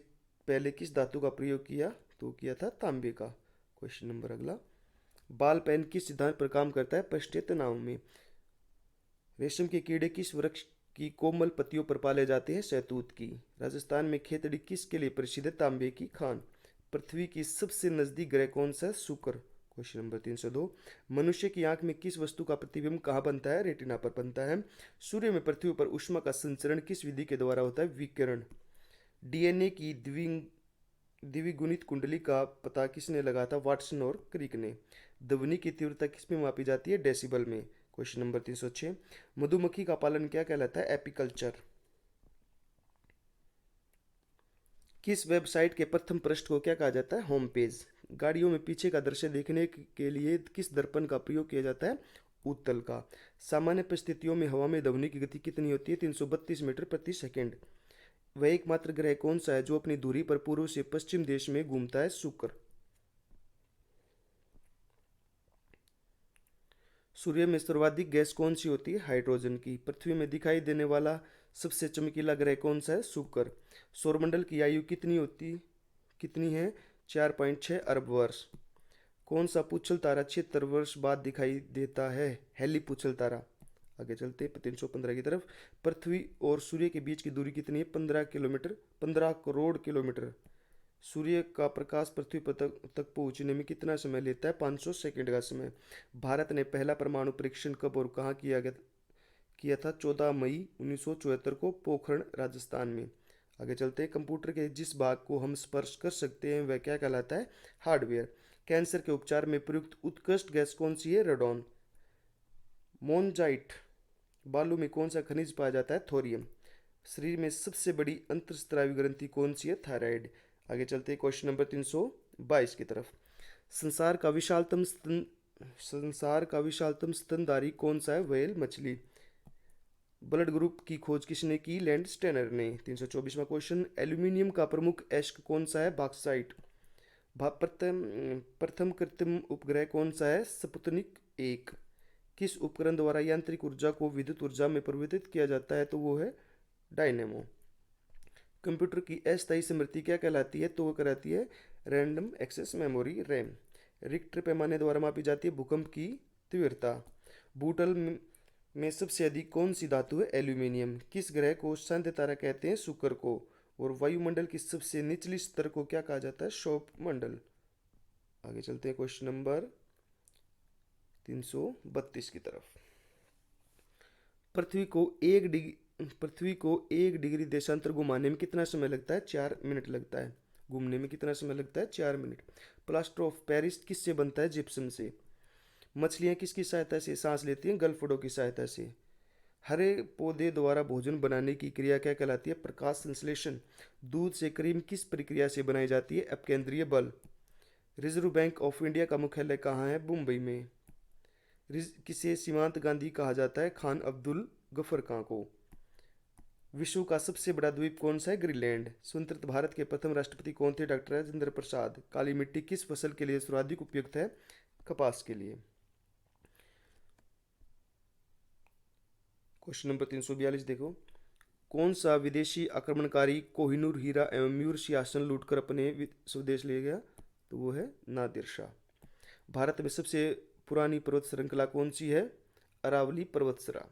पहले किस धातु का प्रयोग किया? तो किया था तांबे का। क्वेश्चन नंबर अगला, बाल पेन किस सिद्धांत पर काम करता है? पृष्ठीय तनाव में। रेशम के कीड़े किस वृक्ष की कोमल पत्तियों पर पाले जाते हैं? शहतूत की। राजस्थान में खेतड़ी किसके लिए प्रसिद्ध है? तांबे की खान। पृथ्वी की सबसे नजदीक ग्रह कौन सा है? शुक्र। क्वेश्चन नंबर 302, मनुष्य की आंख में किस वस्तु का प्रतिबिंब कहाँ बनता है? रेटिना पर बनता है। सूर्य में पृथ्वी पर ऊष्मा का संचरण किस विधि के द्वारा होता है? विकिरण। डीएनए की द्विगुणित कुंडली का पता किसने लगाया था? वाटसन और क्रिक ने। ध्वनि की तीव्रता किस में मापी जाती है? डेसिबल में। क्वेश्चन नंबर 306, मधुमक्खी का पालन क्या कहलाता है? एपीकल्चर। किस वेबसाइट के प्रथम पृष्ठ को क्या कहा जाता है? Home page. गाड़ियों में पीछे का दृश्य देखने के लिए किस दर्पण का प्रयोग किया जाता है? उत्तल का। सामान्य परिस्थितियों में हवा में ध्वनि की गति कितनी होती है? 332 मीटर प्रति सेकेंड। वह एकमात्र ग्रह कौन सा है जो अपनी दूरी पर पूर्व से पश्चिम देश में घूमता है? शुक्र। सूर्य में सर्वाधिक गैस कौन सी होती है? हाइड्रोजन की। पृथ्वी में दिखाई देने वाला सबसे चमकीला ग्रह कौन सा है? शुक्र। सौरमंडल की आयु कितनी है? 4.6 अरब वर्ष। कौन सा पुच्छल तारा 76 वर्ष बाद दिखाई देता है? हेली पुच्छल तारा। आगे चलते 315 की तरफ। पृथ्वी और सूर्य के बीच की दूरी कितनी है? 15 किलोमीटर, 15 करोड़ किलोमीटर। सूर्य का प्रकाश पृथ्वी पर तक पहुंचने में कितना समय लेता है? 500 सेकंड का समय। भारत ने पहला परमाणु परीक्षण कब और कहाँ किया था? 14 मई 1974 को पोखरण राजस्थान में। आगे चलते हैं। कंप्यूटर के जिस भाग को हम स्पर्श कर सकते हैं वह क्या कहलाता है? हार्डवेयर। कैंसर के उपचार में प्रयुक्त उत्कृष्ट गैस कौन सी है? रेडॉन। मोनजाइट बालू में कौन सा खनिज पाया जाता है? थोरियम। शरीर में सबसे बड़ी अंतःस्रावी ग्रंथि कौन सी है? थायराइड। आगे चलते हैं क्वेश्चन नंबर 322 की तरफ। संसार का विशालतम स्तन संसार का विशालतम स्तनधारी कौन सा है? व्हेल मछली। ब्लड ग्रुप की खोज किसने की? लैंड स्टेनर ने। 324वां क्वेश्चन। एल्यूमिनियम का प्रमुख एस्क कौन सा है? बॉक्साइट। प्रथम प्रथम कृत्रिम उपग्रह कौन सा है? स्पुतनिक 1। किस उपकरण द्वारा यांत्रिक ऊर्जा को विद्युत ऊर्जा में परिवर्तित किया जाता है? तो वो है डायनेमो। कंप्यूटर की अस्थायी स्मृति क्या कहलाती है? तो वो कहलाती है random access memory, RAM. Richter पैमाने द्वारा मापी जाती है भूकंप की तीव्रता। भूतल में सबसे अधिक कौन सी धातु है? एल्यूमिनियम। किस ग्रह को शांत तारा कहते हैं? शुक्र को। और वायुमंडल की सबसे निचली स्तर को क्या कहा जाता है? शोप मंडल। आगे चलते हैं क्वेश्चन नंबर 332 की तरफ। पृथ्वी को 1 डिग्री देशांतर घुमाने में कितना समय लगता है? 4 मिनट लगता है। घूमने में कितना समय लगता है? 4 मिनट। प्लास्टर ऑफ पेरिस किससे बनता है? जिप्सम से। मछलियाँ किसकी सहायता से सांस लेती हैं? गलफडों की सहायता से। हरे पौधे द्वारा भोजन बनाने की क्रिया क्या कहलाती है? प्रकाश संश्लेषण। दूध से क्रीम किस प्रक्रिया से बनाई जाती है? अपकेंद्रीय बल। रिजर्व बैंक ऑफ इंडिया का मुख्यालय कहाँ है? मुंबई में। किसे सीमांत गांधी कहा जाता है? खान अब्दुल गफर खां को। विश्व का सबसे बड़ा द्वीप कौन सा है? ग्रीनलैंड। स्वतंत्र भारत के प्रथम राष्ट्रपति कौन थे? डॉक्टर राजेंद्र प्रसाद। काली मिट्टी किस फसल के लिए सर्वाधिक उपयुक्त है? कपास के लिए। क्वेश्चन नंबर 342 देखो। कौन सा विदेशी आक्रमणकारी कोहिनूर हीरा एवं मयूर सिंहासन लूटकर अपने स्वदेश ले गया? तो वो है नादिर शाह। भारत में सबसे पुरानी पर्वत श्रृंखला कौन सी है? अरावली पर्वतश्रृंखला,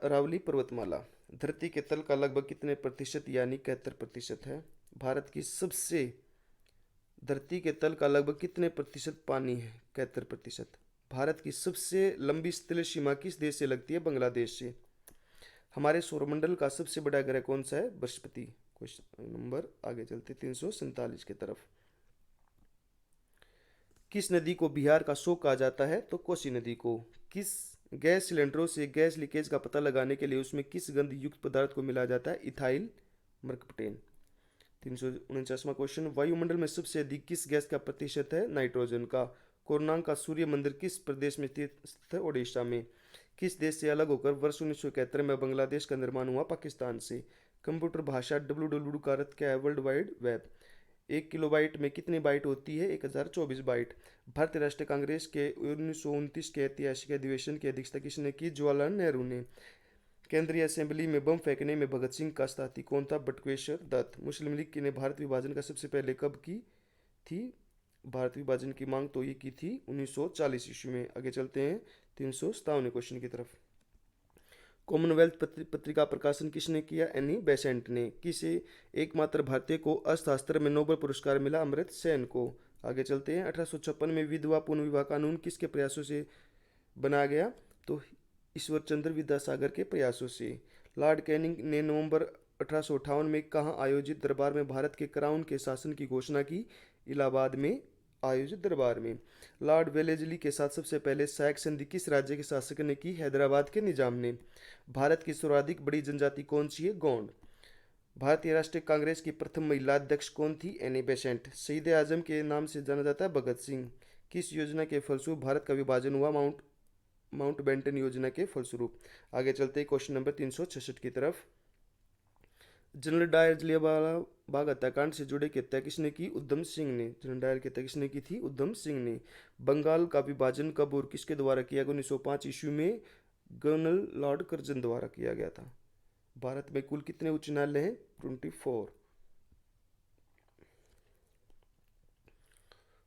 अरावली पर्वतमाला। धरती के तल का लगभग कितने प्रतिशत यानी 71% है? भारत की सबसे धरती के तल का लगभग कितने प्रतिशत पानी है? 71%। भारत की सबसे लंबी स्थलीय सीमा किस देश से लगती है? बांग्लादेश से। हमारे सौरमंडल का सबसे बड़ा ग्रह कौन सा है? बृहस्पति। क्वेश्चन नंबर आगे चलते 347 की तरफ। किस नदी को बिहार का शोक कहा जाता है? तो कोसी नदी को। किस गैस सिलेंडरों से गैस लीकेज का पता लगाने के लिए उसमें किस गंध युक्त पदार्थ को मिलाया जाता है? इथाइल मर्कप्टेन। 349वां क्वेश्चन। वायुमंडल में सबसे अधिक किस गैस का प्रतिशत है? नाइट्रोजन का। कोरनांग का सूर्य मंदिर किस प्रदेश में स्थित है? ओडिशा में। किस देश से अलग होकर वर्ष 1971 में बांग्लादेश का निर्माण हुआ? पाकिस्तान से। कंप्यूटर भाषा WWW का अर्थ क्या है? World wide web. 1 किलोबाइट में कितनी बाइट होती है? 1024 बाइट। भारतीय राष्ट्रीय कांग्रेस के 1929 के ऐतिहासिक अधिवेशन की अध्यक्षता किसने की? जवाहरलाल नेहरू ने। केंद्रीय असेंबली में बम फेंकने में भगत सिंह का साथी कौन था? बटुकेश्वर दत्त। मुस्लिम लीग ने भारत विभाजन का सबसे पहले कब की थी? भारत विभाजन की मांग तो ये की थी 1940 ईस्वी में। आगे चलते हैं 357 क्वेश्चन की तरफ। कॉमनवेल्थ पत्रिका प्रकाशन किसने किया? एनी बेसेंट ने। किसे एकमात्र भारतीय को अर्थशास्त्र में नोबेल पुरस्कार मिला? अमर्त्य सेन को। आगे चलते हैं। 1856 में विधवा पुनर्विवाह कानून किसके प्रयासों से बनाया गया? तो ईश्वरचंद्र विद्यासागर के प्रयासों से। लॉर्ड कैनिंग ने नवंबर 1858 में कहाँ आयोजित दरबार में भारत के क्राउन के शासन की घोषणा की? इलाहाबाद में आयोजित दरबार में। लॉर्ड वेलेजली के साथ सबसे पहले सहायक संधि किस राज्य के शासक ने की? हैदराबाद के निजाम ने। भारत की सर्वाधिक बड़ी जनजाति कौन सी है? गोंड। भारतीय राष्ट्रीय कांग्रेस की प्रथम महिला अध्यक्ष कौन थी? Annie Besant. शहीद आजम के नाम से जाना जाता है भगत सिंह। किस योजना के फलस्वरूप भारत का विभाजन हुआ? माउंटबेटन योजना के फलस्वरूप। आगे चलते हैं क्वेश्चन नंबर 366 की तरफ। जनरल डायर जलियांवाला बाग हत्याकांड से जुड़े की हत्या किसने की? उधम सिंह ने। जनरल डायर की हत्या किसने की थी? उधम सिंह ने। बंगाल का विभाजन कब और किसके द्वारा किया गया? 1905 ईस्वी में गवर्नर लॉर्ड कर्जन द्वारा किया गया था। भारत में कुल कितने उच्च न्यायालय हैं? 24।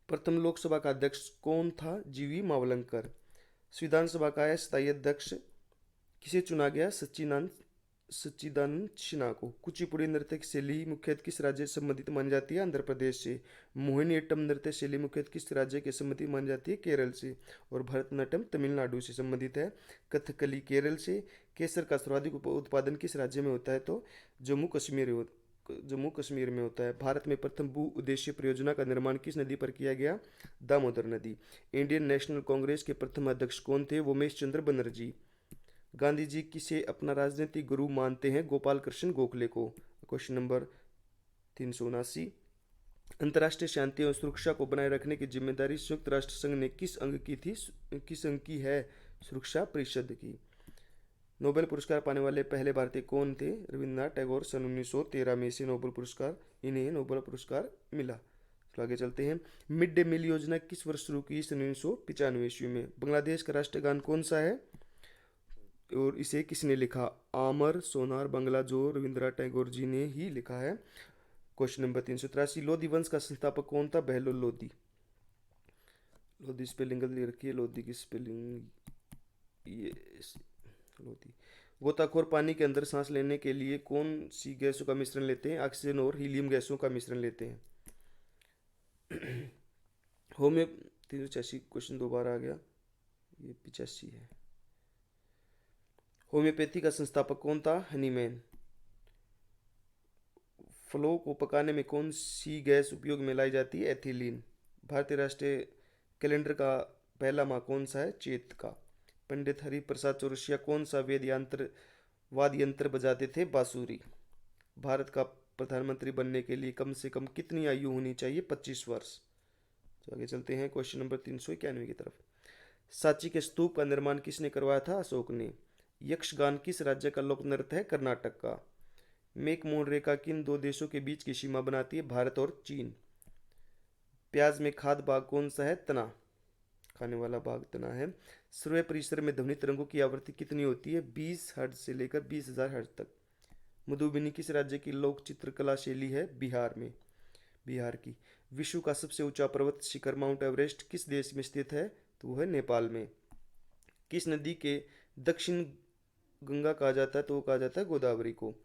प्रथम लोकसभा का अध्यक्ष कौन था? जीवी मावलंकर। विधानसभा का स्थायी अध्यक्ष किसे चुना गया? सच्चिदानंद सिन्हा को। कुचिपुड़ी नृत्य की शैली मुख्यतः किस राज्य से संबंधित मानी जाती है? आंध्र प्रदेश से। मोहिनीअट्टम नृत्य शैली मुख्यतः किस राज्य के संबंधित मानी जाती है? केरल से। और भरतनाट्यम तमिलनाडु से संबंधित है। कथकली केरल से। केसर का सर्वाधिक उत्पादन किस राज्य में होता है? तो जम्मू कश्मीर में होता है। भारत में प्रथम भू उद्देश्य परियोजना का निर्माण किस नदी पर किया गया? दामोदर नदी। इंडियन नेशनल कांग्रेस के प्रथम अध्यक्ष कौन थे? उमेश चंद्र बनर्जी। गांधी जी किसे अपना राजनीतिक गुरु मानते हैं? गोपाल कृष्ण गोखले को। Question number 379। अंतर्राष्ट्रीय शांति और सुरक्षा को बनाए रखने की जिम्मेदारी संयुक्त राष्ट्र संघ ने किस अंग की थी? किस अंग की है? सुरक्षा परिषद की। नोबेल पुरस्कार पाने वाले पहले भारतीय कौन थे? रविन्द्रनाथ टैगोर। सन 1913 में इसे नोबेल पुरस्कार इन्हें नोबेल पुरस्कार मिला। तो आगे चलते हैं। मिड डे मील योजना किस वर्ष शुरू की? सन 1995 ईस्वी में। बांग्लादेश का राष्ट्रगान कौन सा है और इसे किसने लिखा? आमर सोनार बांग्ला, जो रविंद्रनाथ टैगोर जी ने ही लिखा है। Question number 383। लोधी वंश का संस्थापक कौन था? बहलोल लोधी। लोधी स्पेलिंग गलती रखी है, लोधी की स्पेलिंग ये लोधी। गोताखोर पानी के अंदर सांस लेने के लिए कौन सी गैसों का मिश्रण लेते हैं? ऑक्सीजन और हीलियम गैसों का मिश्रण लेते हैं। होम्यो 386 क्वेश्चन दोबारा आ गया, ये 85 है। होम्योपैथी का संस्थापक कौन था? हनीमैन। फलों को पकाने में कौन सी गैस उपयोग में लाई जाती है? एथिलीन। भारतीय राष्ट्रीय कैलेंडर का पहला माह कौन सा है? चैत का। पंडित हरिप्रसाद चौरसिया कौन सा वाद्य यंत्र बजाते थे? बांसुरी। भारत का प्रधानमंत्री बनने के लिए कम से कम कितनी आयु होनी चाहिए? 25 वर्ष। तो आगे चलते हैं क्वेश्चन नंबर 391 की तरफ। सांची के स्तूप का निर्माण किसने करवाया था? अशोक ने। यक्षगान किस राज्य का लोक नृत्य है? कर्नाटक का। मैकमोहन रेखा किन दो देशों के बीच की सीमा बनाती है? भारत और चीन। प्याज में खाद भाग कौन सा है? तना। खाने वाला भाग तना है। सूर्य परिसर में ध्वनि तरंगों की आवृत्ति कितनी होती है? 20 हर्ट्ज से लेकर 20,000 हर्ट्ज तक। मधुबनी किस राज्य की लोक चित्रकला शैली है? बिहार में। बिहार की। विश्व का सबसे ऊंचा पर्वत शिखर माउंट एवरेस्ट किस देश में स्थित है? तो वह है नेपाल में। किस नदी के दक्षिण गंगा कहा जाता है? तो वो कहा जाता है गोदावरी को।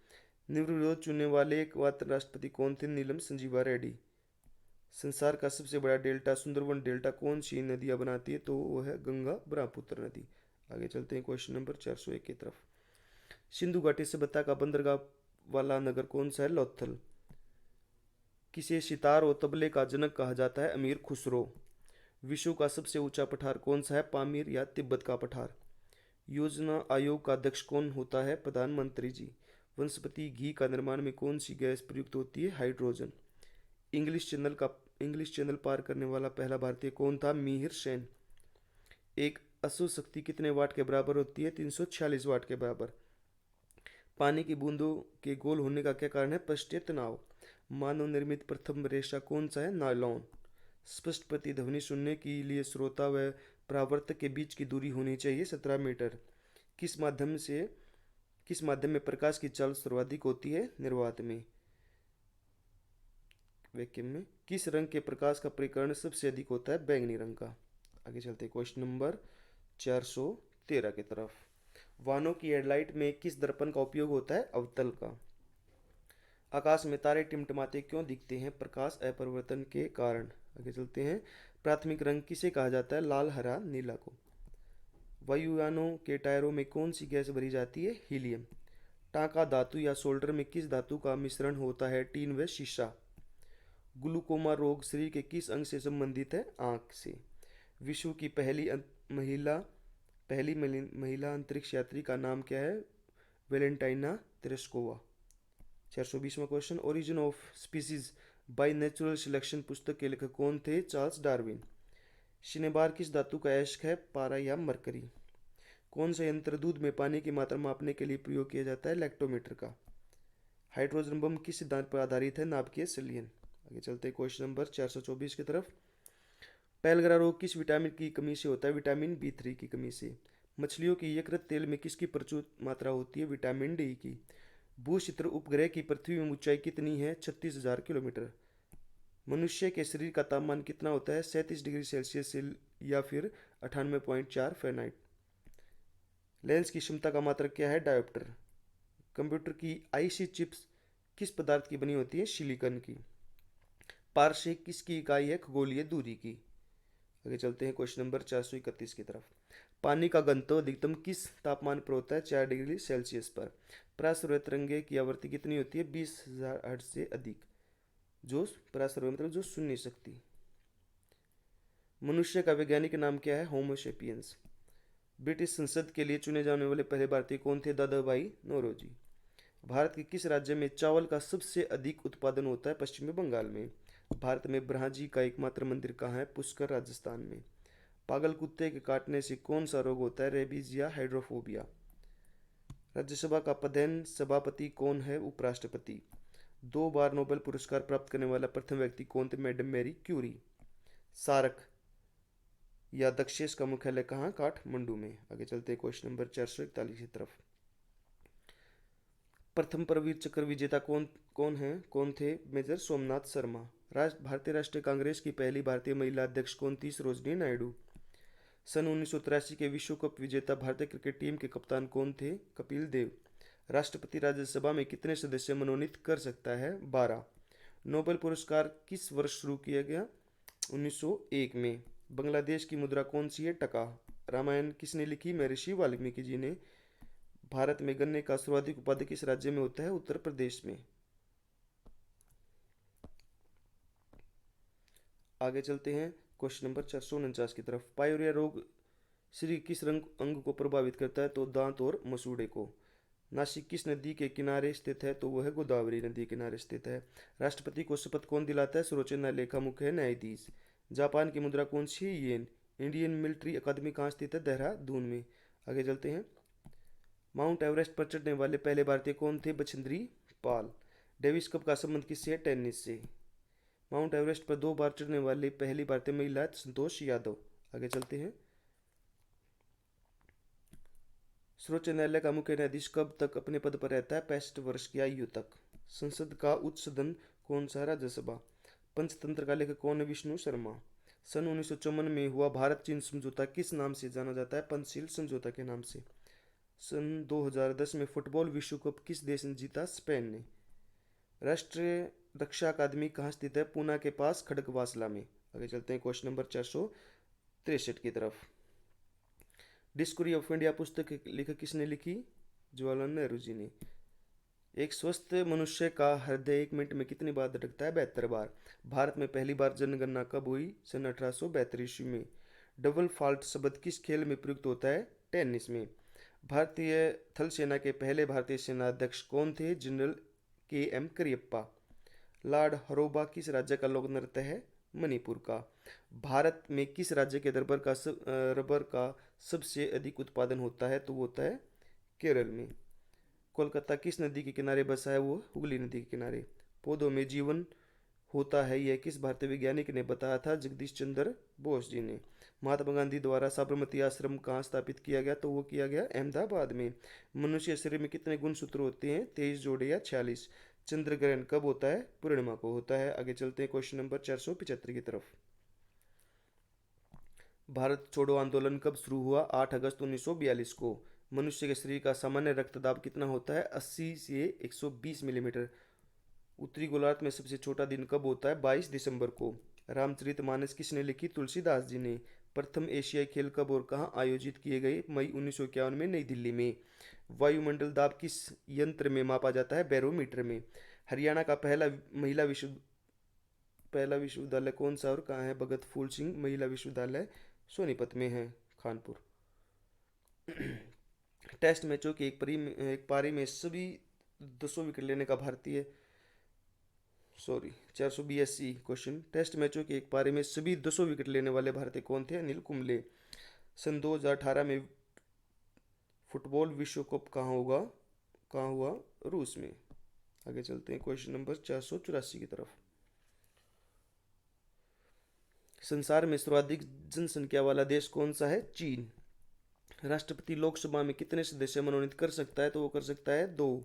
निर्विरोध चुनने वाले एक मात्र राष्ट्रपति कौन थे? नीलम संजीवा रेड्डी। संसार का सबसे बड़ा डेल्टा सुंदरवन डेल्टा कौन सी नदियां बनाती है? तो वो है गंगा ब्रह्मपुत्र नदी। आगे चलते हैं क्वेश्चन नंबर 401 की तरफ। सिंधु घाटी सभ्यता का बंदरगाह वाला नगर कौन सा है? लोथल। किसे सितार और तबले का जनक कहा जाता है? अमीर खुसरो। विश्व का सबसे ऊंचा पठार कौन सा है? पामीर या तिब्बत का पठार। योजना आयोग का अध्यक्ष कौन होता है? प्रधानमंत्री जी। वनस्पति घी का निर्माण में कौन सी गैस प्रयुक्त होती है? हाइड्रोजन। इंग्लिश चैनल पार करने वाला पहला भारतीय कौन था? मिहिर सेन। एक अशुद्ध शक्ति कितने वाट के बराबर होती है? 346 वाट के बराबर। पानी की बूंदों के गोल होने का क्या कारण है? पृष्ठीय तनाव। मानव निर्मित प्रथम रेशा कौन सा है? नायलॉन। स्पष्ट प्रतिध्वनि सुनने के लिए श्रोता व परावर्तक के बीच की दूरी होनी चाहिए 17 मीटर। किस माध्यम में प्रकाश की चाल सर्वाधिक होती है? निर्वात में, वैक्यूम में। किस रंग के प्रकाश का परिकर्ण सबसे अधिक होता है? बैंगनी रंग का। आगे चलते क्वेश्चन नंबर 413 की तरफ। वाहनों की हेडलाइट में किस दर्पण का उपयोग होता है? अवतल का। आकाश में तारे टिमटिमाते क्यों दिखते हैं? प्रकाश अपरिवर्तन के कारण। आगे चलते हैं। प्राथमिक रंग किसे कहा जाता है? लाल, हरा, नीला को। वायुयानों के टायरों में कौन सी गैस भरी जाती है? हीलियम। टांका धातु या सोल्डर में किस धातु का मिश्रण होता है? टीन व शीशा। ग्लूकोमा रोग शरीर के किस अंग से संबंधित है? आंख से। विश्व की महिला अंतरिक्ष यात्री का नाम क्या है? Valentina Tereshkova. 420वां question. Origin of species by natural selection पुस्तक के लेखक कौन थे? Charles Darwin. शनिवार किस धातु का अयस्क है? पारा या मरकरी। कौन सा यंत्र दूध में पानी की मात्रा मापने के लिए प्रयोग किया जाता है? लैक्टोमीटर का। हाइड्रोजन बम किस सिद्धांत पर आधारित है? नाभिकीय संलयन। आगे चलते हैं क्वेश्चन नंबर 424 की तरफ। पैलग्रा रोग किस विटामिन की कमी से होता है? विटामिन B3 की कमी से। मछलियों की यकृत तेल में किसकी प्रचुर मात्रा होती है? विटामिन डी की। भूचित्र उपग्रह की पृथ्वी में ऊंचाई कितनी है? 36,000 किलोमीटर। मनुष्य के शरीर का तापमान कितना होता है? 37 डिग्री सेल्सियस से या फिर 98.4 फ़ारेनहाइट। लेंस की क्षमता का मात्रक क्या है? डायोप्टर। कंप्यूटर की आईसी चिप्स किस पदार्थ की बनी होती है? सिलिकॉन की। पारसेक किसकी इकाई है खगोलीय दूरी की? आगे चलते हैं क्वेश्चन नंबर 431 की तरफ। पानी का घनत्व अधिकतम किस तापमान पर होता है? 4 डिग्री सेल्सियस पर। परासरय तरंगे की आवृत्ति कितनी होती है? 20,000 हर्ट्ज से अधिक। जो परासरय मतलब जो शून्य शक्ति। मनुष्य का वैज्ञानिक नाम क्या है? होमोसेपियंस। ब्रिटिश संसद के लिए चुने जाने वाले पहले भारतीय कौन थे? दादा भाई नौरोजी। भारत के किस राज्य में चावल का सबसे अधिक उत्पादन होता है? पश्चिमी बंगाल में। भारत में ब्रह्मा का एकमात्र मंदिर कहाँ है? पुष्कर, राजस्थान में। पागल कुत्ते के काटने से कौन सा रोग होता है? रेबीज या हाइड्रोफोबिया। राज्यसभा का प्रधान सभापति कौन है? उपराष्ट्रपति। 2 बार नोबेल पुरस्कार प्राप्त करने वाला प्रथम व्यक्ति कौन थे? Madam Marie Curie. सार्क या दक्षेश का मुख्यालय कहाँ? काठमांडू में। आगे चलते हैं क्वेश्चन नंबर 441 की तरफ। प्रथम परमवीर चक्र विजेता कौन थे? मेजर सोमनाथ शर्मा। भारतीय राष्ट्रीय कांग्रेस की पहली भारतीय महिला अध्यक्ष कौन थी? सरोजिनी नायडू। सन 1983 के विश्व कप विजेता भारतीय क्रिकेट टीम के कप्तान कौन थे? कपिल देव। राष्ट्रपति राज्यसभा में कितने सदस्य मनोनीत कर सकता है? 12। नोबेल पुरस्कार किस वर्ष शुरू किया गया? 1901 में। बांग्लादेश की मुद्रा कौन सी है? टका। रामायण किसने लिखी? महर्षि वाल्मीकि जी ने। भारत में गन्ने का सर्वाधिक उत्पादन किस राज्य में होता है? उत्तर प्रदेश में। आगे चलते हैं क्वेश्चन नंबर 449 की तरफ। पायरिया रोग शरीर किस अंग को प्रभावित करता है? तो दांत और मसूड़े को। नासिक किस नदी के किनारे स्थित है? तो वह गोदावरी नदी के किनारे स्थित है। राष्ट्रपति को शपथ कौन दिलाता है? सर्वोच्च न्यायालय का मुख्य न्यायाधीश। जापान की मुद्रा कौन सी है? येन। इंडियन मिलिट्री अकादमी कहाँ स्थित है? देहरादून में। आगे चलते हैं। माउंट एवरेस्ट पर चढ़ने वाले पहले भारतीय कौन थे? बछेंद्री पाल। डेविस कप का संबंध किससे है? टेनिस से। माउंट एवरेस्ट पर 2 बार चढ़ने वाली पहली भारतीय महिला है संतोष यादव। आगे चलते हैं। सर्वोच्च न्यायालय का मुख्य न्यायाधीश कब तक अपने पद पर रहता है? 65 वर्ष की आयु तक। संसद का उच्च सदन कौन सा? राज्यसभा। पंचतंत्र का लेखक कौन है? विष्णु शर्मा। सन 1954 में हुआ भारत चीन समझौता किस नाम से जाना जाता है? पंचशील समझौता के नाम से। सन 2010 में फुटबॉल विश्व कप किस देश ने जीता? स्पेन ने। राष्ट्रीय रक्षा अकादमी कहाँ स्थित है? पूना के पास खड़गवासला में। आगे चलते हैं क्वेश्चन नंबर 463 की तरफ। डिस्कवरी ऑफ इंडिया पुस्तक के लेखक किसने लिखी? जवाहरलाल नेहरू जी ने। एक स्वस्थ मनुष्य का हृदय 1 मिनट में कितनी बार धड़कता है? 72 बार। भारत में पहली बार जनगणना कब हुई? सन 1872 ईस्वी में। डबल फॉल्ट शब्द किस खेल में प्रयुक्त होता है? टेनिस में। भारतीय थल सेना के पहले भारतीय सेना अध्यक्ष कौन थे? General KM Cariappa. लॉर्ड हरोबा किस राज्य का लोक नृत्य है? मणिपुर का। भारत में किस राज्य के रबर का सबसे अधिक उत्पादन होता है? तो वो होता है केरल में। कोलकाता किस नदी के किनारे बसा है? वो हुगली नदी के किनारे। पौधों में जीवन होता है, यह किस भारतीय वैज्ञानिक ने बताया था? जगदीश चंद्र बोस जी ने। महात्मा गांधी द्वारा साबरमती आश्रम कहाँ स्थापित किया गया? तो वो किया गया अहमदाबाद में। मनुष्य शरीर में कितने गुणसूत्र होते हैं? 23 जोड़े या 46। चंद्र ग्रहण कब होता है? पूर्णिमा को होता है। आगे चलते हैं क्वेश्चन नंबर 475 की तरफ। भारत छोड़ो आंदोलन कब शुरू हुआ? 8 अगस्त 1942 को। मनुष्य के शरीर का सामान्य रक्तदाब कितना होता है? 80 से 120 मिलीमीटर। उत्तरी गोलार्ध में सबसे छोटा दिन कब होता है? 22 दिसंबर को। रामचरितमानस किसने लिखी? तुलसीदास जी ने। प्रथम एशियाई खेल कब और कहाँ आयोजित किए गए? मई 1951 में नई दिल्ली में। वायुमंडल दाब किस यंत्र में मापा जाता है? बैरोमीटर में। हरियाणा का पहला विश्वविद्यालय कौन सा और कहाँ है? भगत फूल सिंह महिला विश्वविद्यालय सोनीपत में है, कानपुर। टेस्ट मैचों की एक पारी में सभी 200 विकेट लेने का भारतीय 482 क्वेश्चन। टेस्ट मैचों की एक पारी में सभी 200 विकेट लेने वाले भारतीय कौन थे? अनिल कुंबले। सन 2018 में फुटबॉल विश्व कप कहाँ हुआ? रूस में। आगे चलते हैं क्वेश्चन नंबर 484 की तरफ। संसार में सर्वाधिक जनसंख्या वाला देश कौन सा है? चीन। राष्ट्रपति लोकसभा में कितने सदस्य मनोनीत कर सकता है? तो वो कर सकता है 2।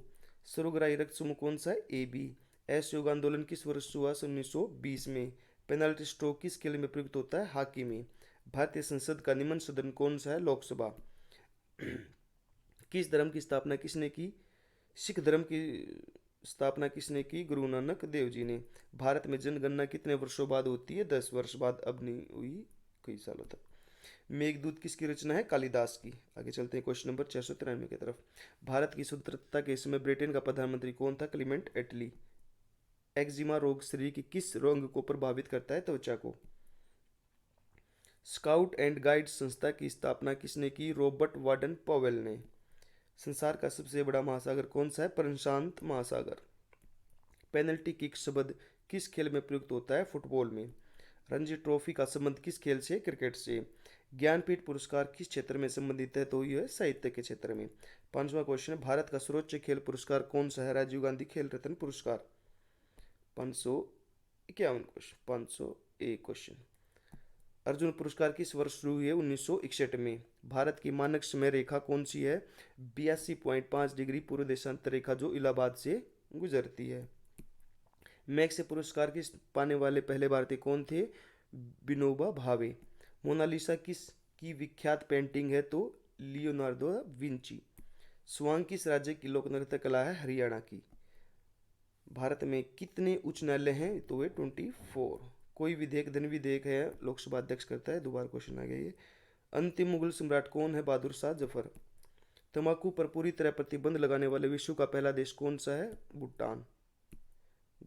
सर्वग्राही रक्त समूह कौन सा है? AB। असहयोग आंदोलन किस वर्ष हुआ? 1920 में। पेनाल्टी स्ट्रोक किस खेल में प्रयुक्त होता है? हॉकी में। भारतीय संसद का निम्न सदन कौन सा है? लोकसभा। किस धर्म की स्थापना किसने की? सिख धर्म की स्थापना किसने की? गुरु नानक देव जी ने। भारत में जनगणना कितने वर्षों बाद होती है? 10 वर्ष बाद। अब नहीं हुई कई सालों तक। मेघदूत किसकी रचना है? कालिदास की। आगे चलते हैं क्वेश्चन नंबर 693 की तरफ। भारत की स्वतंत्रता के समय ब्रिटेन का प्रधानमंत्री कौन था? क्लीमेंट एटली। एक्जिमा रोग शरीर की किस रोग को प्रभावित करता है? त्वचा को। स्काउट एंड गाइड संस्था की स्थापना किसने की? रॉबर्ट वार्डन पॉवेल ने। संसार का सबसे बड़ा महासागर कौन सा है? प्रशांत महासागर। पेनल्टी किक शब्द किस खेल में प्रयुक्त होता है? फुटबॉल में। रणजी ट्रॉफी का संबंध किस खेल से? क्रिकेट से। ज्ञानपीठ पुरस्कार किस क्षेत्र में संबंधित है? तो यह साहित्य के क्षेत्र में। पांचवा क्वेश्चन है, भारत का सर्वोच्च खेल पुरस्कार कौन सा है? राजीव गांधी खेल रत्न पुरस्कार। 551 क्वेश्चन। 501 क्वेश्चन। अर्जुन पुरस्कार किस वर्ष शुरू हुए? 1961 में। भारत की मानक समय रेखा कौन सी है? 82.5 डिग्री पूर्व देशांतर रेखा जो इलाहाबाद से गुजरती है। मैक्स पुरस्कार किस पाने वाले पहले भारतीय कौन थे? विनोबा भावे। मोनालिसा किस की विख्यात पेंटिंग है? तो लियोनार्डो दा विंची। स्वांग किस राज्य की लोक नृत्य कला है? हरियाणा की। भारत में कितने उच्च न्यायालय हैं? तो वे 24। कोई विधेयक धन विधेयक है लोकसभा अध्यक्ष करता है। दोबारा क्वेश्चन आ गया ये। अंतिम मुगल सम्राट कौन है? बहादुर शाह जफर। तंबाकू पर पूरी तरह प्रतिबंध लगाने वाले विश्व का पहला देश कौन सा है? भूटान।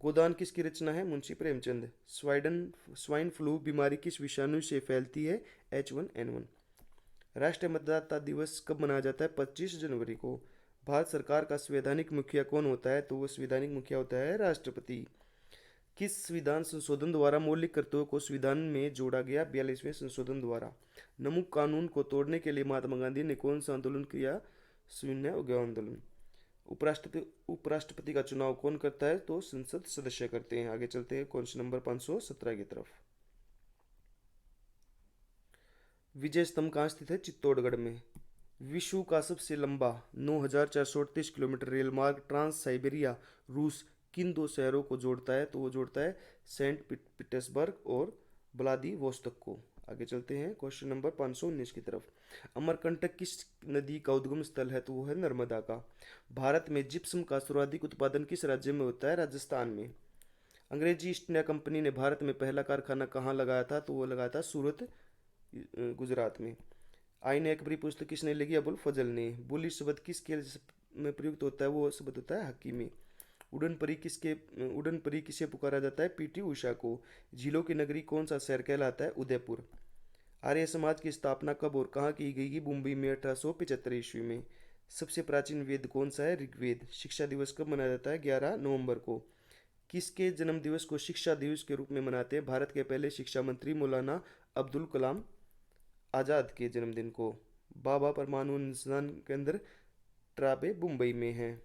गोदान किसकी रचना है? मुंशी प्रेमचंद। स्वाइन फ्लू बीमारी किस विषाणु से फैलती है? H1N1। राष्ट्रीय मतदाता दिवस कब मनाया जाता है? 25 जनवरी को। भारत सरकार का संवैधानिक मुखिया कौन होता है? तो वो संवैधानिक मुखिया होता है राष्ट्रपति। किस संविधान संशोधन द्वारा मौलिक कर्तव्यों को संविधान में जोड़ा गया? 42वें संशोधन द्वारा। नमक कानून को तोड़ने के लिए महात्मा गांधी ने कौन सा आंदोलन किया? शून्य अवज्ञा आंदोलन। उपराष्ट्रपति का चुनाव कौन करता है? तो संसद सदस्य करते हैं। आगे चलते हैं क्वेश्चन नंबर 517 की तरफ। विजय स्तंभ कहाँ स्थित है? चित्तौड़गढ़ में। विश्व का सबसे लंबा 9,438 किलोमीटर रेल मार्ग ट्रांस साइबेरिया रूस किन दो शहरों को जोड़ता है? तो वो जोड़ता है सेंट पीटर्सबर्ग और व्लादिवोस्तोक को। आगे चलते हैं क्वेश्चन नंबर 519 की तरफ। अमरकंटक किस नदी का उद्गम स्थल है? तो वो है नर्मदा का। भारत में जिप्सम का सर्वाधिक उत्पादन किस राज्य में होता है? राजस्थान में। अंग्रेजी ईस्ट इंडिया कंपनी ने भारत में पहला कारखाना कहाँ लगाया था? तो वो लगाया था सूरत, गुजरात में। आईने अकबरी पुस्तक किसने लिखी? अबुल फजल ने। बुली शब्द किस खेल में प्रयुक्त होता है? वो शब्द होता है हॉकी में। उड़न परी किसे पुकारा जाता है? पीटी उषा को। झीलों की नगरी कौन सा शहर कहलाता है? उदयपुर। आर्य समाज की स्थापना कब और कहाँ की गई? मुंबई में 1875 ईस्वी में। सबसे प्राचीन वेद कौन सा है? ऋग्वेद। शिक्षा दिवस कब मनाया जाता है? 11 नवंबर को। किसके जन्म दिवस को शिक्षा दिवस के रूप में मनाते हैं? भारत के पहले शिक्षा मंत्री मौलाना अब्दुल कलाम आज़ाद के जन्मदिन को। बाबा परमाणु अनुसंधान केंद्र ट्राबे मुंबई में है।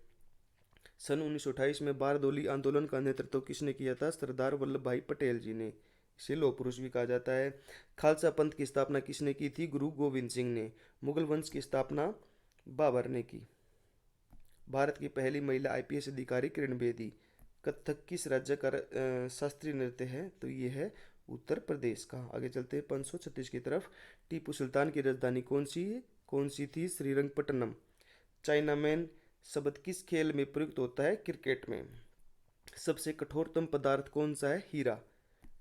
सन 1928 में बारदोली आंदोलन का नेतृत्व किसने किया था? सरदार वल्लभ भाई पटेल जी ने। इसे लौह पुरुष भी कहा जाता है। खालसा पंथ की स्थापना किसने की थी? गुरु गोविंद सिंह ने। मुगल वंश की स्थापना बाबर ने की। भारत की पहली महिला IPS अधिकारी किरण बेदी। कथक किस राज्य का शास्त्रीय नृत्य है? तो ये है उत्तर प्रदेश का। आगे चलते हैं 536 की तरफ। टीपू सुल्तान की राजधानी कौन सी थी? श्रीरंगपट्टनम। चाइना मैन शब्द किस खेल में प्रयुक्त होता है? क्रिकेट में। सबसे कठोरतम पदार्थ कौन सा है? हीरा।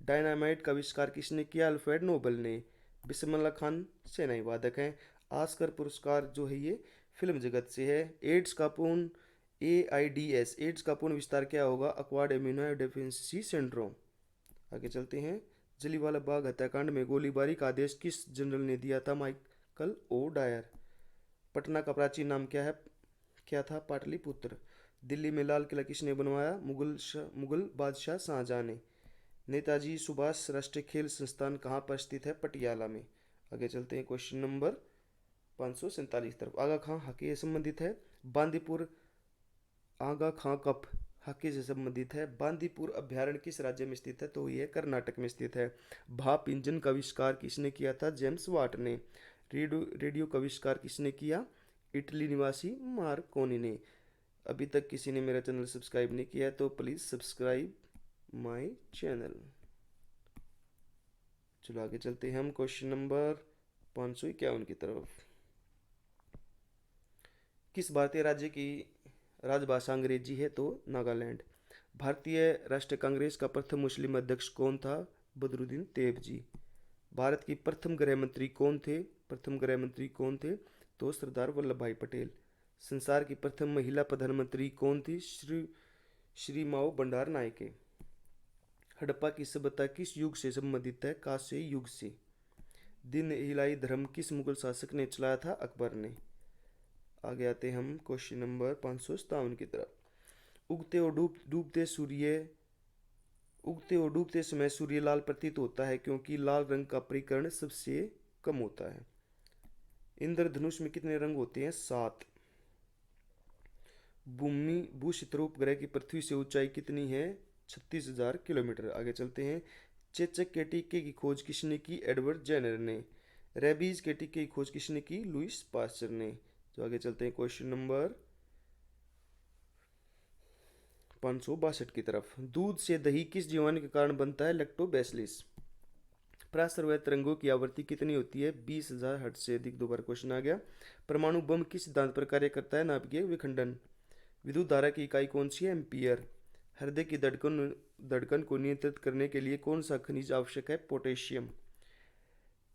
डायनामाइट का आविष्कार किसने किया? अल्फ्रेड नोबल ने। बिस्मिल्लाह खान सेनाई वादक हैं। ऑस्कर पुरस्कार जो है ये फिल्म जगत से है। एड्स का पूर्ण विस्तार क्या होगा? Acquired immuno deficiency syndrome. आगे चलते हैं। जलियांवाला बाग हत्याकांड में गोलीबारी का आदेश किस जनरल ने दिया था? Michael O Dyer. पटना का प्राचीन नाम क्या था? पाटलिपुत्र। दिल्ली में लाल किला किसने बनवाया? मुगल बादशाह शाहजहां ने। नेताजी सुभाष राष्ट्रीय खेल संस्थान कहाँ पर स्थित है? पटियाला में। आगे चलते हैं क्वेश्चन नंबर 547 तरफ। आगा खां हॉकी से संबंधित है। बांदीपुर आगा खां कप हॉकी से संबंधित है। बांदीपुर अभ्यारण्य किस राज्य में स्थित है? तो यह कर्नाटक में स्थित है। भाप इंजन का आविष्कार किसने किया था? जेम्स वाट ने। रेडियो का आविष्कार किसने किया? इटली निवासी मार्कोनी ने। अभी तक किसी ने मेरा चैनल सब्सक्राइब नहीं किया है तो प्लीज़ सब्सक्राइब माय चैनल। चलो आगे चलते हैं हम क्वेश्चन नंबर 551 की तरफ। किस भारतीय राज्य की राजभाषा अंग्रेजी है? तो नागालैंड। भारतीय राष्ट्रीय कांग्रेस का प्रथम मुस्लिम अध्यक्ष कौन था? बदरुद्दीन तैयब। भारत की प्रथम गृह मंत्री कौन थे? प्रथम गृह मंत्री कौन थे? तो सरदार वल्लभ भाई पटेल। संसार की प्रथम महिला प्रधानमंत्री कौन थी? श्री माओ भंडार नायके। हड़प्पा की सभ्यता किस युग से संबंधित है? कांस्य युग से। दिन इलाही धर्म किस मुगल शासक ने चलाया था? अकबर ने। आगे आते हम क्वेश्चन नंबर 557 की तरफ। उगते और डूबते समय सूर्य लाल प्रतीत होता है क्योंकि लाल रंग का परिकर्ण सबसे कम होता है। इंद्रधनुष में कितने रंग होते हैं? 7। भूमि भूक्षेत्र उपग्रह की पृथ्वी से ऊंचाई कितनी है? 36,000 किलोमीटर। आगे चलते हैं। चेचक के टीके की खोज किसने की? एडवर्ड जेनर ने। रेबीज के टीके की खोज किसने की? लुईस पास्चर ने। तो आगे चलते हैं क्वेश्चन नंबर 562 की तरफ। दूध से दही किस जीवाणु के कारण बनता है? लैक्टोबैसिलस। प्रासर्वय तरंगों की आवृत्ति कितनी होती है? 20,000 हर्ट्ज से अधिक। दोबारा क्वेश्चन आ गया। परमाणु बम किस सिद्धांत पर कार्य करता है? नाभिकीय विखंडन। विद्युत धारा की इकाई कौन सी है? एम्पियर। हृदय की धड़कन को नियंत्रित करने के लिए कौन सा खनिज आवश्यक है? पोटेशियम।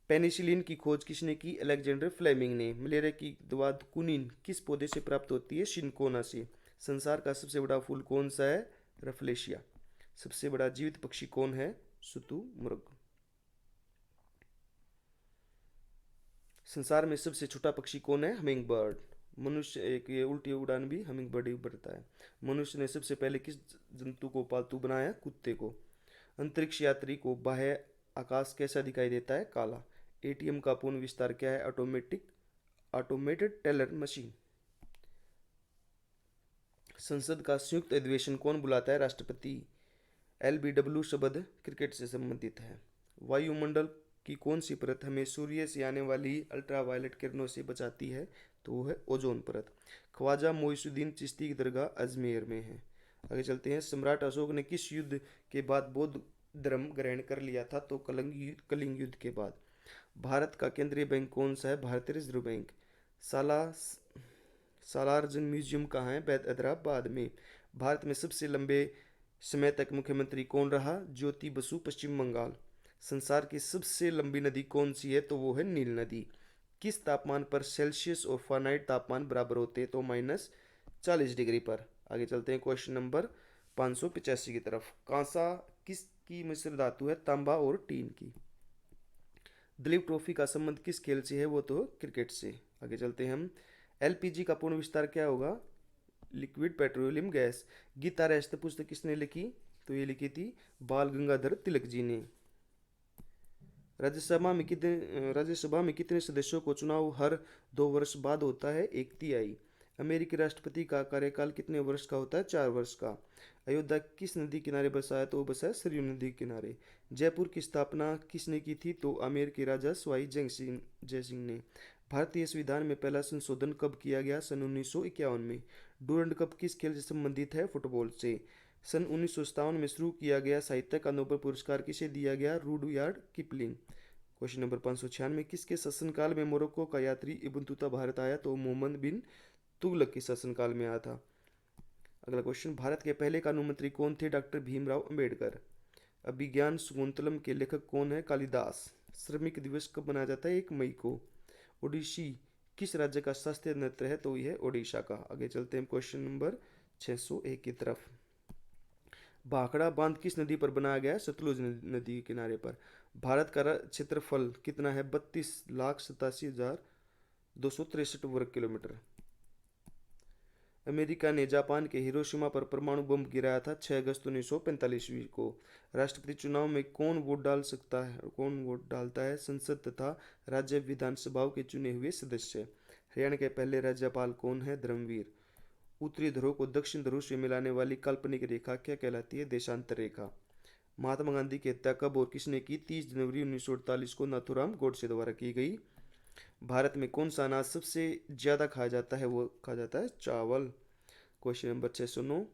पेनिसिलिन की खोज किसने की? अलेक्जेंडर फ्लेमिंग ने। मलेरिया की दवा कुनिन किस पौधे से प्राप्त होती है? सिनकोना से। संसार का सबसे बड़ा फूल कौन सा है? रफलेशिया। सबसे बड़ा जीवित पक्षी कौन है? शुतुरमुर्ग। संसार में सबसे छोटा पक्षी कौन है? Humming bird. मनुष्य एक ये उल्टी उड़ान भी हमिंग बर्ड ही बढ़ता है। मनुष्य ने सबसे पहले किस जंतु को पालतू बनाया? कुत्ते को। अंतरिक्ष यात्री को बाह्य आकाश कैसा दिखाई देता है? काला। एटीएम का पूर्ण विस्तार क्या है? Automated teller machine. संसद का संयुक्त अधिवेशन कौन बुलाता है? राष्ट्रपति। LBW शब्द क्रिकेट से संबंधित है। वायुमंडल की कौन सी परत हमें सूर्य से आने वाली अल्ट्रावायलेट किरणों से बचाती है? तो वो है ओजोन परत। ख्वाजा मोइनुद्दीन चिश्ती की दरगाह अजमेर में है। आगे चलते हैं। सम्राट अशोक ने किस युद्ध के बाद बौद्ध धर्म ग्रहण कर लिया था? तो कलिंग युद्ध के बाद। भारत का केंद्रीय बैंक कौन सा है? भारतीय रिजर्व बैंक। साला सालारजंग म्यूजियम कहाँ है? हैदराबाद में। भारत में सबसे लंबे समय तक मुख्यमंत्री कौन रहा? ज्योति बसु, पश्चिम बंगाल। संसार की सबसे लंबी नदी कौन सी है? तो वो है नील नदी। किस तापमान पर सेल्सियस और फ़ारेनहाइट तापमान बराबर होते हैं? तो -40 डिग्री पर। आगे चलते हैं क्वेश्चन नंबर 585 की तरफ। कांसा किसकी मिश्र धातु है? तांबा और टीन की। दिलीप ट्रॉफी का संबंध किस खेल से है? वो तो क्रिकेट से। आगे चलते हैं हम। LPG का पूर्ण विस्तार क्या होगा? Liquid petroleum gas. गीता रहस्य पुस्तक किसने लिखी? तो ये लिखी थी बाल गंगाधर तिलक जी ने। राज्यसभा में कितने सदस्यों को चुनाव हर 2 वर्ष बाद होता है? 1/3। अमेरिकी राष्ट्रपति का कार्यकाल कितने वर्ष का होता है? 4 वर्ष का। अयोध्या किस नदी किनारे बसा है? तो वो बसा है सरयू नदी किनारे। जयपुर की स्थापना किसने की थी? तो आमेर के राजा सवाई जयसिंह ने। भारतीय संविधान में पहला संशोधन कब किया गया? सन 1951 में। डूरंड कप किस खेल से संबंधित है? फुटबॉल से। सन 1957 में शुरू किया गया साहित्य का नोबेल पुरस्कार किसे दिया गया? Rudyard Kipling. Question number 596। किसके शासनकाल में मोरक्को का यात्री इब्न बतूता भारत आया? तो मोहम्मद बिन तुगलक के शासनकाल में आया था। अगला क्वेश्चन। भारत के पहले कानून मंत्री कौन थे? डॉक्टर भीमराव अंबेडकर। अभिज्ञान शाकुंतलम के लेखक कौन है? कालिदास। श्रमिक दिवस कब मनाया जाता है? 1 मई को। ओडिसी किस राज्य का शास्त्रीय नृत्य है? तो यह ओडिशा का। आगे चलते हैं क्वेश्चन नंबर 601 की तरफ। भाखड़ा बांध किस नदी पर बनाया गया है? सतलुज नदी के किनारे पर। भारत का क्षेत्रफल कितना है? 32,87,263 वर्ग किलोमीटर। अमेरिका ने जापान के हिरोशिमा पर परमाणु बम गिराया था 6 अगस्त 1945 को। राष्ट्रपति चुनाव में कौन वोट डालता है? संसद तथा राज्य विधानसभाओं के चुने हुए सदस्य। हरियाणा के पहले राज्यपाल कौन है? धर्मवीर। उत्तरी ध्रुव को दक्षिण ध्रुव से मिलाने वाली काल्पनिक रेखा क्या कहलाती है? देशांतर रेखा। महात्मा गांधी की हत्या कब और किसने की? 30 जनवरी 1948 को नाथूराम गोडसे द्वारा की गई। भारत में कौन सा अनाज सबसे ज्यादा खाया जाता है? वो खाया जाता है चावल। Question number 609।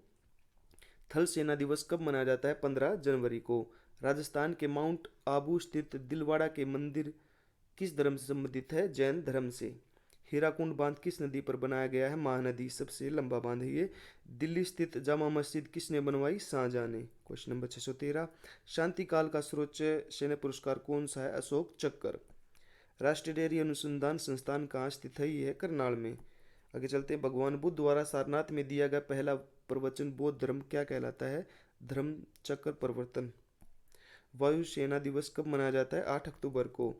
थल सेना दिवस कब मनाया जाता है? 15 जनवरी को। राजस्थान के माउंट आबू स्थित दिलवाड़ा के मंदिर किस धर्म से संबंधित है? जैन धर्म से। हीराकुंड बांध किस नदी पर बनाया गया है? महानदी, सबसे लंबा बांध है ये। दिल्ली स्थित जामा मस्जिद किसने बनवाई? शाहजहां ने। क्वेश्चन नंबर 613, शांति काल का सर्वोच्च सैन्य पुरस्कार कौन सा है? अशोक चक्र। राष्ट्रीय डेयरी अनुसंधान संस्थान कहाँ स्थित है? ये है करनाल में। आगे चलते हैं, भगवान बुद्ध द्वारा सारनाथ में दिया गया पहला प्रवचन बौद्ध धर्म क्या कहलाता है? धर्म चक्र प्रवर्तन। वायुसेना दिवस कब मनाया जाता है? 8 अक्टूबर को।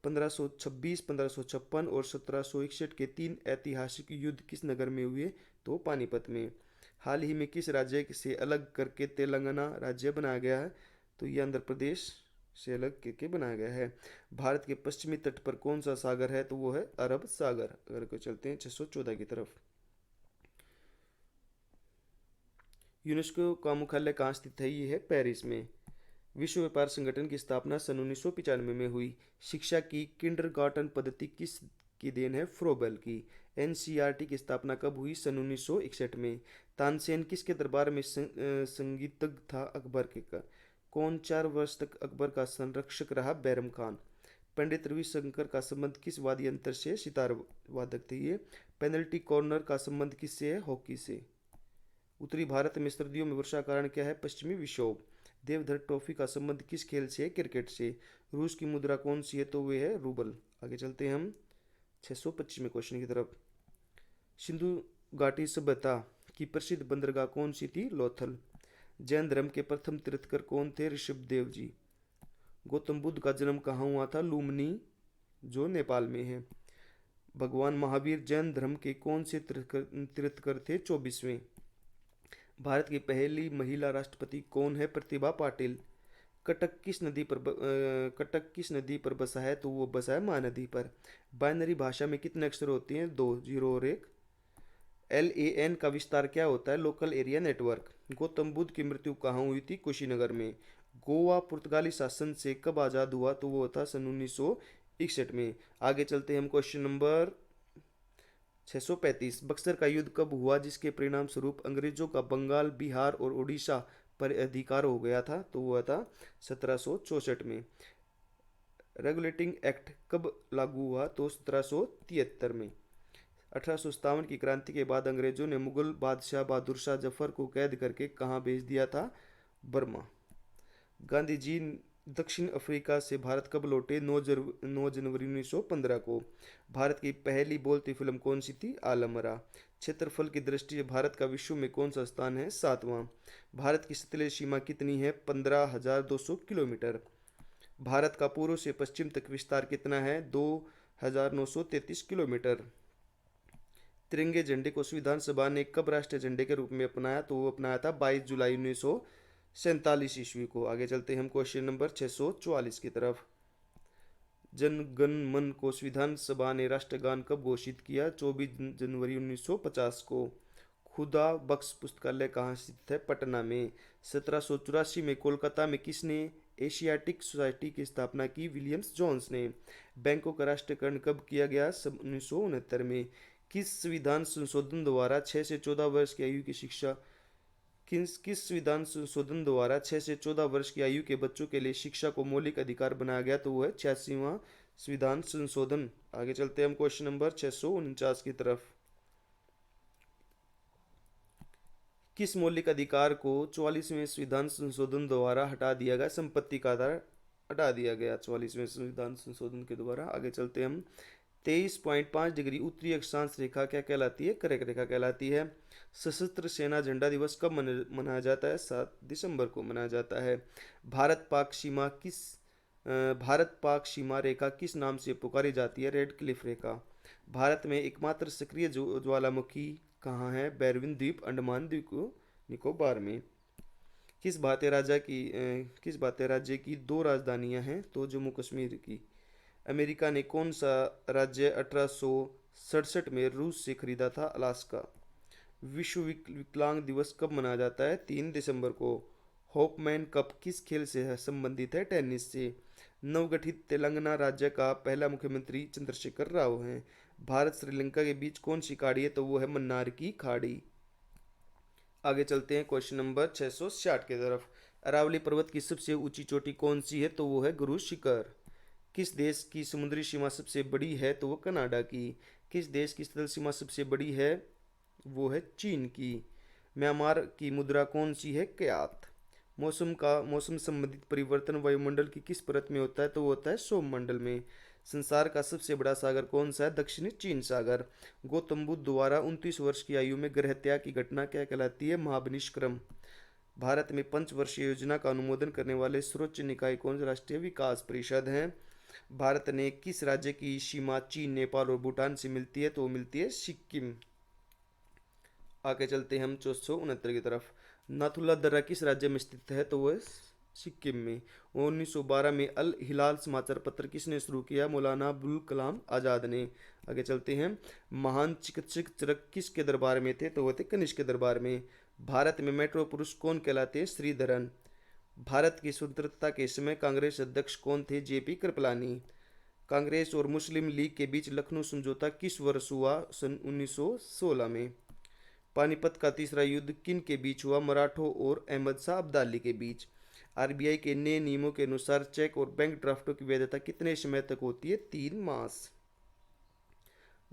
1526, 1556 और 1761 के 3 ऐतिहासिक युद्ध किस नगर में हुए? तो पानीपत में। हाल ही में किस राज्य से अलग करके तेलंगाना राज्य बनाया गया है? तो ये आंध्र प्रदेश से अलग करके बनाया गया है। भारत के पश्चिमी तट पर कौन सा सागर है? तो वो है अरब सागर। अगर को चलते हैं 614 की तरफ। यूनेस्को का मुख्यालय कहाँ स्थित है? ये है पेरिस में। विश्व व्यापार संगठन की स्थापना सन 1995 में हुई। शिक्षा की किंडरगार्टन पद्धति किस की देन है? फ्रोबेल की। एनसीईआरटी की स्थापना कब हुई? सन 1961 में। तानसेन किसके दरबार में संगीतज्ञ था? अकबर के का। कौन 4 वर्ष तक अकबर का संरक्षक रहा? बैरम खान। पंडित रविशंकर का संबंध किस वाद्य यंत्र से? सितार वादक थे ये। पेनल्टी कॉर्नर का संबंध किससे है? हॉकी से। उत्तरी भारत में सर्दियों में वर्षा कारण क्या है? पश्चिमी विक्षोभ। देवधर ट्रॉफी का संबंध किस खेल से है? क्रिकेट से। रूस की मुद्रा कौन सी है? तो वे है रूबल। आगे चलते हैं हम 625वें क्वेश्चन की तरफ। सिंधु घाटी सभ्यता की प्रसिद्ध बंदरगाह कौन सी थी? लोथल। जैन धर्म के प्रथम तीर्थकर कौन थे? ऋषभदेव जी। गौतम बुद्ध का जन्म कहाँ हुआ था? लुम्बिनी, जो नेपाल में है। भगवान महावीर जैन धर्म के कौन से तीर्थकर थे? 24वें। भारत की पहली महिला राष्ट्रपति कौन है? प्रतिभा पाटिल। कटक किस नदी पर बसा है? तो वो बसा है महानदी पर। बाइनरी भाषा में कितने अक्षर होते हैं? 2, 0 और 1। LAN का विस्तार क्या होता है? Local area network. Gautam Buddha की मृत्यु कहाँ हुई थी? कुशीनगर में। गोवा पुर्तगाली शासन से कब आज़ाद हुआ? तो वो था सन 1961 में। आगे चलते हैं हम क्वेश्चन नंबर 635। बक्सर का युद्ध कब हुआ जिसके परिणाम स्वरूप अंग्रेजों का बंगाल, बिहार और उड़ीसा पर अधिकार हो गया था? तो हुआ था 1764 में। रेगुलेटिंग एक्ट कब लागू हुआ? तो 1773 में। 1857 की क्रांति के बाद अंग्रेजों ने मुगल बादशाह बहादुर शाह जफर को कैद करके कहाँ भेज दिया था? बर्मा। गांधी जी दक्षिण अफ्रीका से भारत कब लौटे? 9 जनवरी 1915 को। भारत की पहली बोलती फिल्म कौन सी थी? आलमरा। क्षेत्रफल की दृष्टि से भारत का विश्व में कौन सा स्थान है? 7वां। भारत की सतलज सीमा कितनी है? 15,200 किलोमीटर। भारत का पूर्व से पश्चिम तक विस्तार कितना है? 2,933 किलोमीटर। तिरंगे झंडे को संविधान सभा ने कब राष्ट्रीय झंडे के रूप में अपनाया? तो वो अपनाया था 22 जुलाई 1947 ईस्वी को। आगे चलते हैं हम क्वेश्चन नंबर 644 की तरफ। जन गण मन को संविधान सभा ने राष्ट्रगान कब घोषित किया? 24 जनवरी 1950 को। खुदा बख्श पुस्तकालय कहाँ स्थित है? पटना में। 1784 में कोलकाता में किसने एशियाटिक सोसाइटी की स्थापना की? विलियम्स जोन्स ने। बैंकों का राष्ट्रीयकरण कब किया गया? 1969 में। किस संविधान संशोधन द्वारा 6 से 14 वर्ष की आयु की शिक्षा किस संविधान संशोधन द्वारा 6 से 14 वर्ष की आयु के बच्चों के लिए शिक्षा को मौलिक अधिकार बनाया गया? तो वो है 86वां संविधान संशोधन। आगे चलते हैं हम क्वेश्चन नंबर 649 की तरफ। किस मौलिक अधिकार को 44वें संविधान संशोधन द्वारा हटा दिया गया? संपत्ति का आधार हटा दिया गया 44वें संविधान संशोधन के द्वारा। आगे चलते हैं हम 23.5 डिग्री उत्तरी अक्षांश रेखा क्या कहलाती है? कर्क रेखा कहलाती है। सशस्त्र सेना झंडा दिवस कब मनाया जाता है? 7 दिसंबर को मनाया जाता है। भारत पाक सीमा रेखा किस नाम से पुकारी जाती है? रेड क्लिफ रेखा। भारत में एकमात्र सक्रिय ज्वालामुखी कहाँ है? बैरविन द्वीप, अंडमान द्वीप निकोबार में। किस भारतीय राज्य की 2 राजधानियां हैं? तो जम्मू कश्मीर की। अमेरिका ने कौन सा राज्य 1867 में रूस से खरीदा था? अलास्का। विश्व विकलांग दिवस कब मनाया जाता है? 3 दिसंबर को। होपमैन कप किस खेल से संबंधित है? टेनिस से। नवगठित तेलंगाना राज्य का पहला मुख्यमंत्री चंद्रशेखर राव हैं। भारत श्रीलंका के बीच कौन सी खाड़ी है? तो वो है मन्नार की खाड़ी। आगे चलते हैं क्वेश्चन नंबर 660 की तरफ। अरावली पर्वत की सबसे ऊंची चोटी कौन सी है? तो वो है गुरु शिखर। किस देश की समुद्री सीमा सबसे बड़ी है? तो वो कनाडा की। किस देश की स्थल सीमा सबसे बड़ी है? वो है चीन की। म्यांमार की मुद्रा कौन सी है? क्यात। मौसम संबंधित परिवर्तन वायुमंडल की किस परत में होता है? तो वो होता है सौरमंडल में। संसार का सबसे बड़ा सागर कौन सा है? दक्षिणी चीन सागर। गौतम बुद्ध द्वारा 29 वर्ष की आयु में गृह त्याग की घटना क्या कहलाती है? महाबनिष्क्रम। भारत में पंचवर्षीय योजना का अनुमोदन करने वाले सर्वोच्च निकाय कौन सा? राष्ट्रीय विकास परिषद है। भारत ने किस राज्य की सीमा चीन, नेपाल और भूटान से मिलती है? तो वो मिलती है सिक्किम। आगे चलते हैं हम 469 की तरफ। नाथुला दर्रा किस राज्य में स्थित है? तो वह सिक्किम में। 1912 में अल हिलाल समाचार पत्र किसने शुरू किया? मौलाना अबुल कलाम आज़ाद ने। आगे चलते हैं। महान चिकित्सक चरक किसके दरबार में थे? तो वह थे कनिष्क के दरबार में। भारत में मेट्रो पुरुष कौन कहलाते हैं? श्रीधरन। भारत की स्वतंत्रता के समय कांग्रेस अध्यक्ष कौन थे? जेपी कृपलानी। कांग्रेस और मुस्लिम लीग के बीच लखनऊ समझौता किस वर्ष हुआ? सन 1916 में। पानीपत का तीसरा युद्ध किन के बीच हुआ? मराठों और अहमद शाह अब्दाली के बीच। आरबीआई के नए नियमों के अनुसार चेक और बैंक ड्राफ्टों की वैधता कितने समय तक होती है? 3 मास।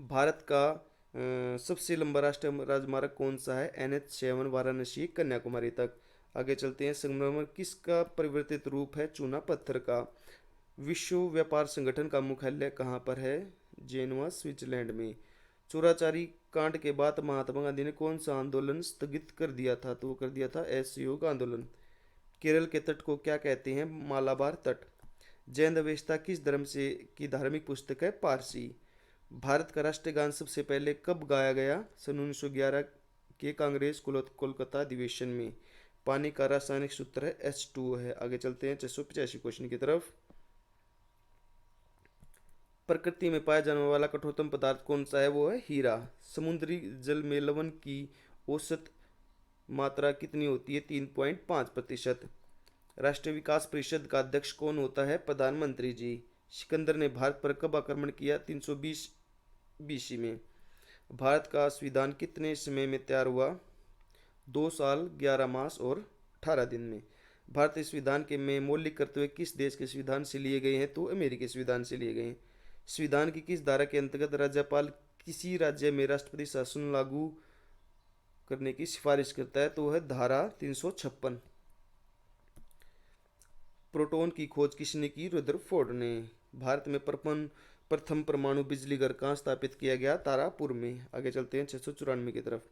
भारत का सबसे लंबा राष्ट्रीय राजमार्ग कौन सा है? NH7 वाराणसी कन्याकुमारी तक। आगे चलते हैं। संगमरमर किसका परिवर्तित रूप है? चूना पत्थर का। विश्व व्यापार संगठन का मुख्यालय कहाँ पर है? जेनेवा स्विट्जरलैंड में। चोराचारी कांड के बाद महात्मा गांधी ने कौन सा आंदोलन स्थगित कर दिया था? तो वो कर दिया था असहयोग आंदोलन। केरल के तट को क्या कहते हैं? मालाबार तट। जैन अवेस्ता किस धर्म से की धार्मिक पुस्तक है? पारसी। भारत का राष्ट्रीय गान सबसे पहले कब गाया गया? सन 1911 के कांग्रेस कोलकाता अधिवेशन में। पानी का रासायनिक सूत्र है H2O है। आगे चलते हैं 685 क्वेश्चन की तरफ। प्रकृति में पाया जाने वाला कठोरतम पदार्थ कौन सा है? वो है हीरा। समुद्री जल में लवण की औसत मात्रा कितनी होती है? 3.5%। राष्ट्रीय विकास परिषद का अध्यक्ष कौन होता है? प्रधानमंत्री जी। सिकंदर ने भारत पर कब आक्रमण किया? 320 BC में। भारत का संविधान कितने समय में तैयार हुआ? 2 साल 11 मास और 18 दिन में। भारतीय संविधान के में मौलिक कर्तव्य किस देश के संविधान से लिए गए हैं? तो अमेरिकी संविधान से लिए गए हैं। संविधान की किस धारा के अंतर्गत राज्यपाल किसी राज्य में राष्ट्रपति शासन लागू करने की सिफारिश करता है? तो वह धारा 356। प्रोटॉन की खोज किसने की? रदरफोर्ड ने। भारत में प्रथम परमाणु बिजली घर कहाँ स्थापित किया गया? तारापुर में। आगे चलते हैं 694 की तरफ।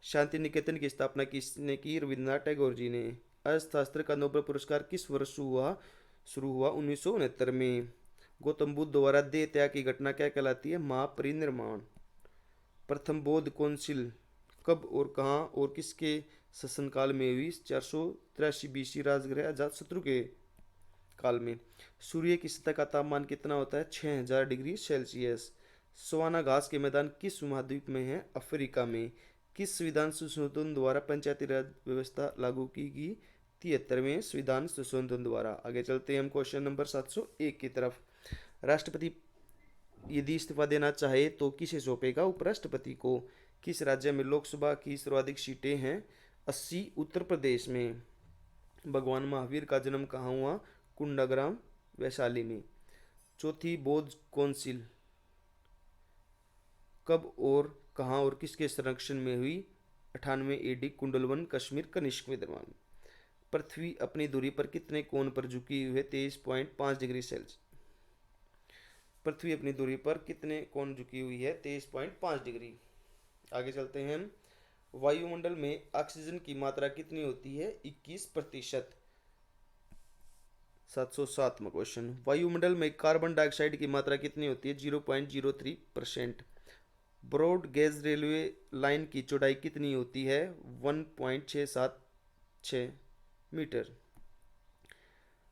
शांति निकेतन की स्थापना किसने की? रविन्द्रनाथ टैगोर जी ने। अर्थशास्त्र का नोबेल पुरस्कार किस वर्ष शुरू हुआ? 1969 में। गौतम बुद्ध द्वारा देह त्याग की घटना क्या कहलाती है? महापरिनिर्वाण। प्रथम बौद्ध कौंसिल कब और कहाँ और किसके शासनकाल में हुई? 483 BC राजगृह अजातशत्रु के काल में। सूर्य की सतह का तापमान कितना होता है? 6000 डिग्री सेल्सियस। सवाना घास के मैदान किस महाद्वीप में है? अफ्रीका में। किस संविधान संशोधन द्वारा पंचायती राज व्यवस्था लागू की गई? 73वें संविधान संशोधन द्वारा। आगे चलते हैं हम क्वेश्चन नंबर 701 की तरफ। राष्ट्रपति यदि इस्तीफा देना चाहे तो किसे सौंपेगा? उपराष्ट्रपति को। किस राज्य में लोकसभा की सर्वाधिक सीटें हैं? 80 उत्तर प्रदेश में। भगवान महावीर का जन्म कहाँ हुआ? कुंडाग्राम वैशाली में। चौथी बौद्ध कौंसिल कब और कहाँ और किसके संरक्षण में हुई? 98 AD कुंडलवन कश्मीर कनिष्क के दरमियान। पृथ्वी अपनी धुरी पर कितने कोण पर झुकी हुई है? 23.5 डिग्री सेल्सियस। पृथ्वी अपनी धुरी पर कितने कोण झुकी हुई है? 23.5 डिग्री। आगे चलते हैं। वायुमंडल में ऑक्सीजन की मात्रा कितनी होती है? 21%। 707वां क्वेश्चन। वायुमंडल में कार्बन डाइऑक्साइड की मात्रा कितनी होती है? 0.03%। ब्रॉड गेज रेलवे लाइन की चौड़ाई कितनी होती है? 1.676 मीटर।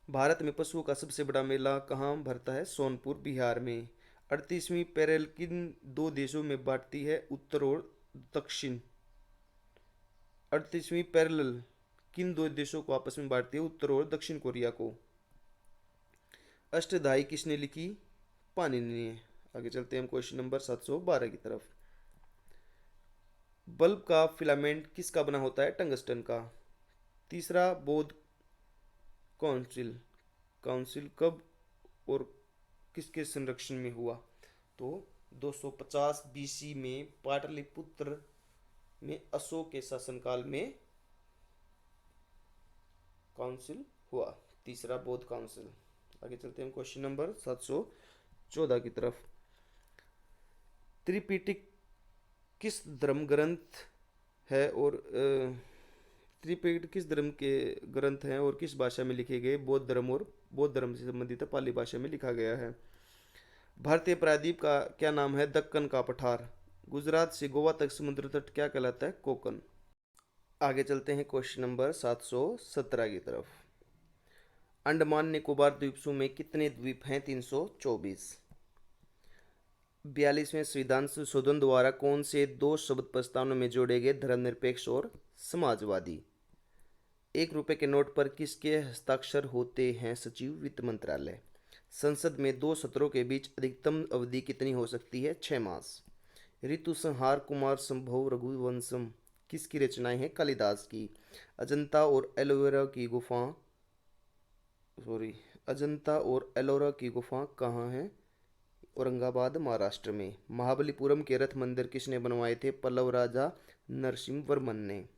भारत में पशुओं का सबसे बड़ा मेला कहाँ भरता है? सोनपुर बिहार में। 38वीं पैरेल किन दो देशों में बांटती है? उत्तर और दक्षिण। 38वीं पैरेलल किन दो देशों को आपस में बांटती है? उत्तर और दक्षिण कोरिया को। अष्टधाई किसने लिखी? पाणिनि ने। आगे चलते हैं हम क्वेश्चन नंबर 712 की तरफ। बल्ब का फिलामेंट किसका बना होता है? टंगस्टन का। तीसरा बौद्ध काउंसिल कब और किसके संरक्षण में हुआ? तो 250 बीसी में पाटलिपुत्र में अशोक के शासनकाल में काउंसिल हुआ, तीसरा बौद्ध काउंसिल। आगे चलते हैं क्वेश्चन नंबर 714 की तरफ। त्रिपिटक किस धर्म ग्रंथ है और त्रिपिटक किस धर्म के ग्रंथ हैं और किस भाषा में लिखे गए? बौद्ध धर्म से संबंधित है, पाली भाषा में लिखा गया है। भारतीय प्रायद्वीप का क्या नाम है? दक्कन का पठार। गुजरात से गोवा तक समुद्र तट क्या कहलाता है? कोकन। आगे चलते हैं क्वेश्चन नंबर 717 की तरफ। अंडमान निकोबार द्वीप समूह में कितने द्वीप हैं? 324। 42वें संविधान संशोधन द्वारा कौन से दो शब्द प्रस्तावना में जोड़े गए? धर्मनिरपेक्ष और समाजवादी। 1 रुपए के नोट पर किसके हस्ताक्षर होते हैं? सचिव, वित्त मंत्रालय। संसद में 2 सत्रों के बीच अधिकतम अवधि कितनी हो सकती है? 6 मास। ऋतु संहार कुमार संभव रघुवंशम किसकी रचनाएं हैं? कालिदास की। अजंता और एलोवेरा की गुफा अजंता और एलोरा की गुफा कहाँ है? औरंगाबाद, महाराष्ट्र में। महाबलीपुरम के रथ मंदिर किसने बनवाए थे? पल्लव राजा नरसिंह वर्मन ने।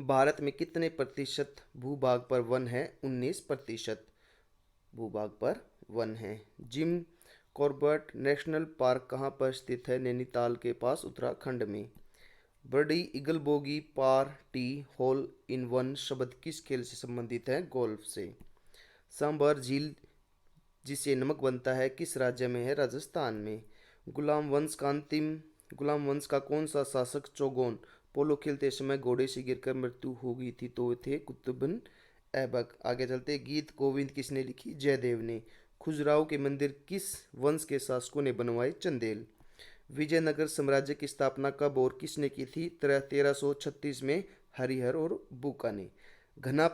भारत में कितने प्रतिशत भूभाग पर वन है? 19% भूभाग पर वन है। जिम कॉर्बेट नेशनल पार्क कहाँ पर स्थित है? नैनीताल के पास, उत्तराखंड में। बड़ी ईगल बोगी पार टी होल इन वन शब्द किस खेल से संबंधित है? गोल्फ से। सांभर झील जिसे नमक बनता है किस राज्य में है? राजस्थान में। गुलाम वंश का कौन सा शासक चौगोन पोलो खेलते समय घोड़े से गिरकर मृत्यु हो गई थी? तो थे कुतुबुद्दीन ऐबक। आगे चलते, गीत गोविंद किसने लिखी? जयदेव ने। खजुराहो के मंदिर किस वंश के शासकों ने बनवाए? चंदेल। विजयनगर साम्राज्य की स्थापना कब और किसने की थी? 1336 में हरिहर और बुका ने। घना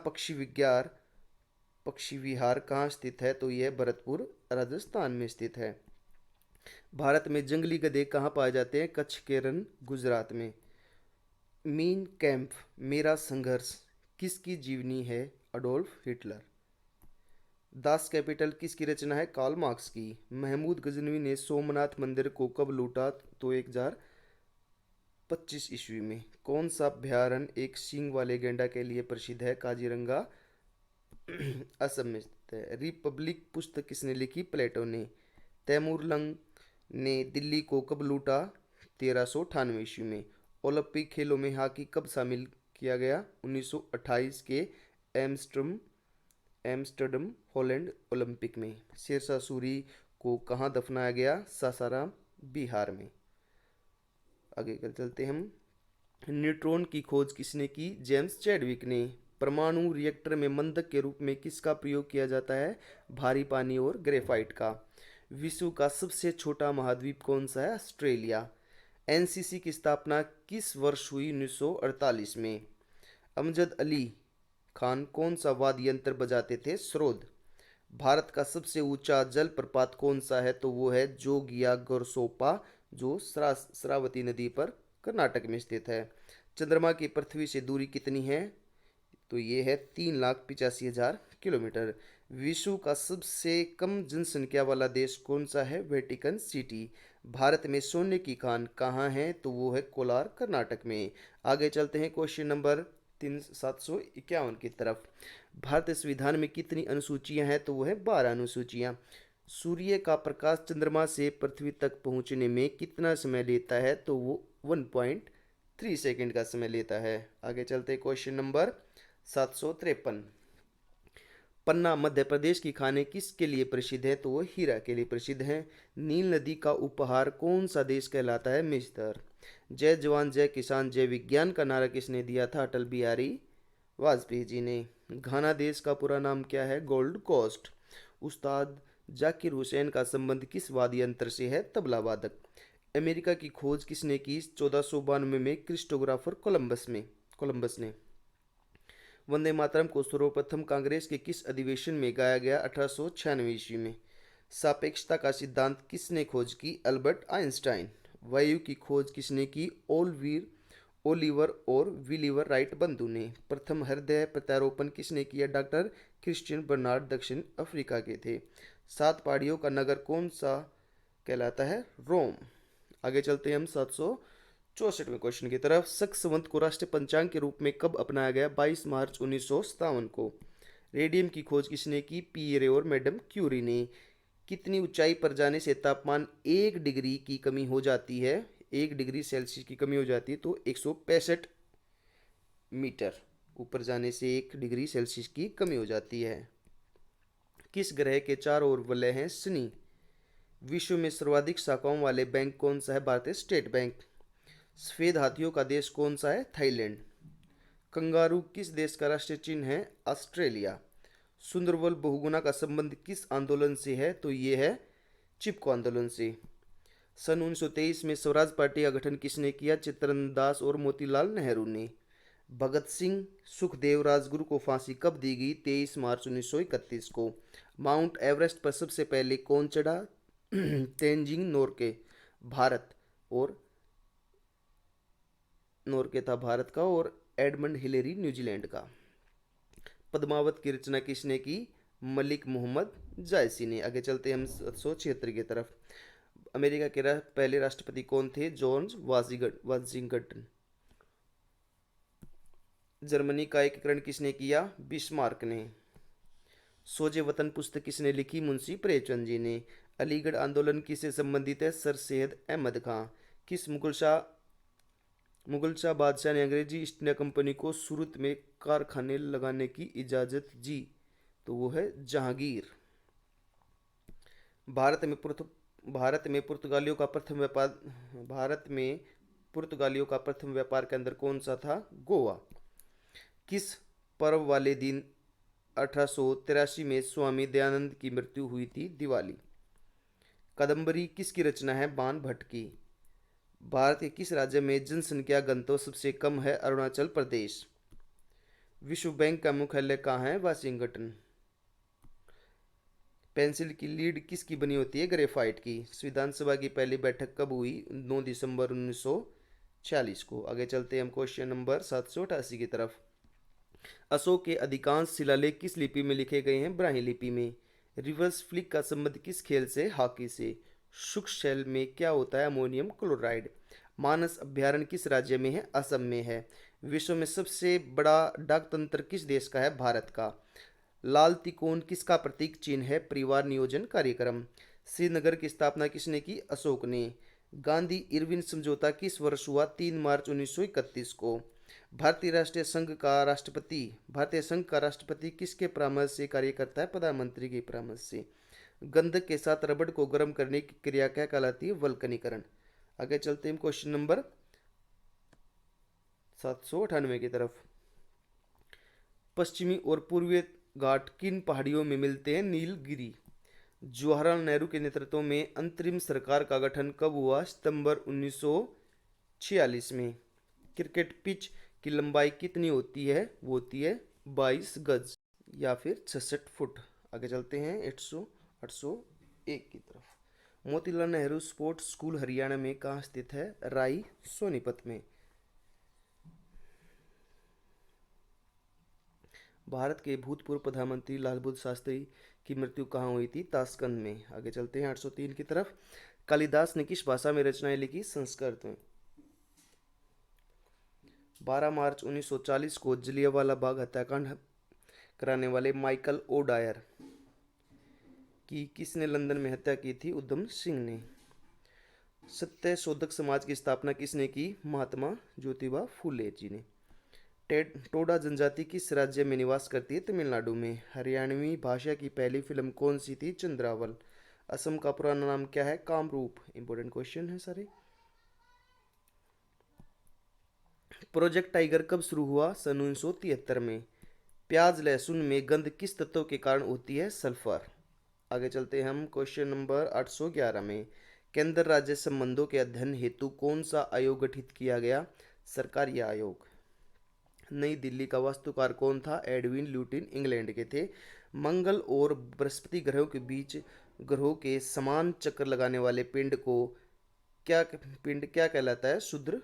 पक्षी विहार कहाँ स्थित है? तो यह भरतपुर, राजस्थान में स्थित है। भारत में जंगली गधे कहाँ पाए जाते हैं? कच्छ के रण, गुजरात में। मीन कैंप मेरा संघर्ष किसकी जीवनी है? Adolf Hitler. दास कैपिटल किसकी रचना है? कार्ल मार्क्स की। महमूद गजनवी ने सोमनाथ मंदिर को कब लूटा? तो 1025 ईस्वी में। कौन सा अभ्यारण्य एक सींग वाले गैंडा के लिए प्रसिद्ध है? काजीरंगा, असम में स्थित है। रिपब्लिक पुस्तक किसने लिखी? प्लेटो ने। तैमूर लंग ने दिल्ली को कब लूटा? 1398 ईस्वी में। ओलंपिक खेलों में हॉकी कब शामिल किया गया? 1928 के एम्स्टर्डम हॉलैंड ओलंपिक में। शेरशाह सूरी को कहाँ दफनाया गया? सासाराम, बिहार में। आगे कर चलते हम। न्यूट्रॉन की खोज किसने की? जेम्स चैडविक ने। परमाणु रिएक्टर में मंदक के रूप में किसका प्रयोग किया जाता है? भारी पानी और ग्रेफाइट का। विश्व का सबसे छोटा महाद्वीप कौन सा है? ऑस्ट्रेलिया। एनसीसी की स्थापना किस वर्ष हुई? 1948 में। अमजद अली खान कौन सा वाद्य यंत्र बजाते थे? सरोद। भारत का सबसे ऊंचा जलप्रपात कौन सा है? तो वो है जोगिया गोरसोपा, जो श्रावती नदी पर कर्नाटक में स्थित है। चंद्रमा की पृथ्वी से दूरी कितनी है? तो ये है 3,85,000 किलोमीटर। विश्व का सबसे कम जनसंख्या वाला देश कौन सा है? Vatican city. भारत में सोने की खान कहाँ है? तो वो है कोलार, कर्नाटक में। आगे चलते हैं क्वेश्चन नंबर 751 की तरफ। भारतीय संविधान में कितनी अनुसूचियां हैं? तो वो है 12 अनुसूचियां। सूर्य का प्रकाश चंद्रमा से पृथ्वी तक पहुंचने में कितना समय लेता है? तो वो 1.3 सेकंड का समय लेता है। आगे चलते हैं क्वेश्चन नंबर 753। पन्ना मध्य प्रदेश की खाने किसके लिए प्रसिद्ध है? तो वो हीरा के लिए प्रसिद्ध है। नील नदी का उपहार कौन सा देश कहलाता है? मिस्र। जय जवान जय किसान जय विज्ञान का नारा किसने दिया था? अटल बिहारी वाजपेयी जी ने। घाना देश का पूरा नाम क्या है? Gold Coast. उस्ताद जाकिर हुसैन का संबंध किस वाद्य यंत्र से है? तबला वादक। अमेरिका की खोज किसने की? 1492 में क्रिस्टोग्राफर कोलंबस ने। वंदे मातरम को सर्वप्रथम कांग्रेस के किस अधिवेशन में गाया गया? 1896 ईस्वी में। सापेक्षता का सिद्धांत किसने खोज की? Albert Einstein. वायु की खोज किसने की? ओलिवर और विलिवर राइट बंधु ने। प्रथम हृदय प्रत्यारोपण किसने किया? डॉक्टर क्रिश्चियन बर्नार्ड दक्षिण अफ्रीका के थे। सात पहाड़ियों का नगर कौन सा कहलाता है? रोम। आगे चलते हैं हम 764वें क्वेश्चन की तरफ। शक संवत को राष्ट्रीय पंचांग के रूप में कब अपनाया गया? 22 मार्च 1957 को। रेडियम की खोज किसने की? पियरे और मैडम क्यूरी ने। कितनी ऊंचाई पर जाने से तापमान 1 डिग्री की कमी हो जाती है? 1 डिग्री सेल्सियस की कमी हो जाती है तो 165 मीटर ऊपर जाने से 1 डिग्री सेल्सियस की कमी हो जाती है। किस ग्रह के चारों ओर वलय हैं शनि? विश्व में सर्वाधिक शाखाओं वाले बैंक कौन सा है? भारतीय स्टेट बैंक। सफेद हाथियों का देश कौन सा है? थाईलैंड। कंगारू किस देश का राष्ट्रीय चिन्ह है? ऑस्ट्रेलिया। सुंदरबल बहुगुणा का संबंध किस आंदोलन से है? तो ये है चिपको आंदोलन से। सन 1923 में स्वराज पार्टी का गठन किसने किया? चित्तरंजन दास और मोतीलाल नेहरू ने। भगत सिंह सुखदेव राजगुरु को फांसी कब दी गई? 23 मार्च 1931 को। माउंट एवरेस्ट पर सबसे पहले कौन चढ़ा? तेंजिंग नोरके, भारत। और नोरके था भारत का और एडमंड हिलेरी न्यूजीलैंड का। पद्मावत की रचना किसने की? मलिक मोहम्मद जायसी ने। आगे चलते हैं हम 776 की तरफ। अमेरिका के पहले राष्ट्रपति कौन थे? George Washington. जर्मनी का एकीकरण किसने किया? बिस्मार्क ने। सोजे वतन पुस्तक किसने लिखी? मुंशी प्रेमचंद जी ने। अलीगढ़ आंदोलन किससे संबंधित है? सर सैयद अहमद खां। किस मुगल शाह बादशाह ने अंग्रेजी ईस्ट इंडिया कंपनी को सूरत में कारखाने लगाने की इजाज़त दी? तो वो है जहांगीर। भारत में पुर्त भारत में पुर्तगालियों का प्रथम व्यापार भारत में पुर्तगालियों का प्रथम व्यापार केंद्र कौन सा था? गोवा। किस पर्व वाले दिन 1883 में स्वामी दयानंद की मृत्यु हुई थी? दिवाली। कादम्बरी किसकी रचना है? बाण भट्ट की। भारत के किस राज्य में जनसंख्या घनत्व सबसे कम है? अरुणाचल प्रदेश। विश्व बैंक का मुख्यालय कहाँ है? वाशिंगटन। पेंसिल की लीड किसकी बनी होती है? ग्रेफाइट की। संविधान सभा की पहली बैठक कब हुई? 9 दिसंबर 1946 को। आगे चलते हैं हम क्वेश्चन नंबर 788 की तरफ। अशोक के अधिकांश शिलालेख किस लिपि में लिखे गए हैं? ब्राह्मी लिपि में। रिवर्स फ्लिक का संबंध किस खेल से? हॉकी से। शुष्क शेल में क्या होता है? Ammonium chloride. मानस अभ्यारण्य किस राज्य में है? असम में है। विश्व में सबसे बड़ा डाक तंत्र किस देश का है? भारत का। लाल तिकोन किसका प्रतीक चिन्ह है? परिवार नियोजन कार्यक्रम। श्रीनगर की स्थापना किसने की? अशोक ने। गांधी इरविन समझौता किस वर्ष हुआ? 3 मार्च 1931 को। भारतीय संघ का राष्ट्रपति किसके परामर्श से कार्य करता है? प्रधानमंत्री के परामर्श से। गंधक के साथ रबड़ को गर्म करने की क्रिया क्या कहलाती है? वल्कनीकरण। आगे चलते हैं क्वेश्चन नंबर 798 की तरफ। पश्चिमी और पूर्वी घाट किन पहाड़ियों में मिलते हैं? नीलगिरी। जवाहरलाल नेहरू के नेतृत्व में अंतरिम सरकार का गठन कब हुआ? सितंबर 1946 में। क्रिकेट पिच की लंबाई कितनी होती है? वो होती है 22 गज या फिर 66 फुट। आगे चलते हैं 801 की तरफ। मोतीलाल नेहरू स्पोर्ट्स स्कूल हरियाणा में कहाँ स्थित है? राई सोनीपत में। भारत के भूतपूर्व प्रधानमंत्री लाल बहादुर शास्त्री की मृत्यु कहाँ हुई थी? ताशकंद में। आगे चलते हैं 803 की तरफ। कालिदास ने किस भाषा में रचनाएं लिखी? संस्कृत में। 12 मार्च 1940 को जलियांवाला बाग हत्याकांड कराने वाले माइकल ओ डायर की किसने लंदन में हत्या की थी? उधम सिंह ने। सत्य शोधक समाज की स्थापना किसने की? महात्मा ज्योतिबा फूले जी ने। टोडा जनजाति किस राज्य में निवास करती है? तमिलनाडु में। हरियाणवी भाषा की पहली फिल्म कौन सी थी? चंद्रावल। असम का पुराना नाम क्या है? कामरूप। इंपॉर्टेंट क्वेश्चन है सारे। प्रोजेक्ट टाइगर कब शुरू हुआ? सन 1973 में। प्याज लहसुन में गंध किस तत्व के कारण होती है? सल्फर। आगे चलते हैं हम क्वेश्चन नंबर 811 में। केंद्र राज्य संबंधों के अध्ययन हेतु कौन सा आयोग गठित किया गया? सरकारी आयोग। नई दिल्ली का वास्तुकार कौन था? एडविन ल्यूटिन इंग्लैंड के थे। मंगल और बृहस्पति ग्रहों के समान चक्कर लगाने वाले पिंड क्या कहलाता है? क्षुद्र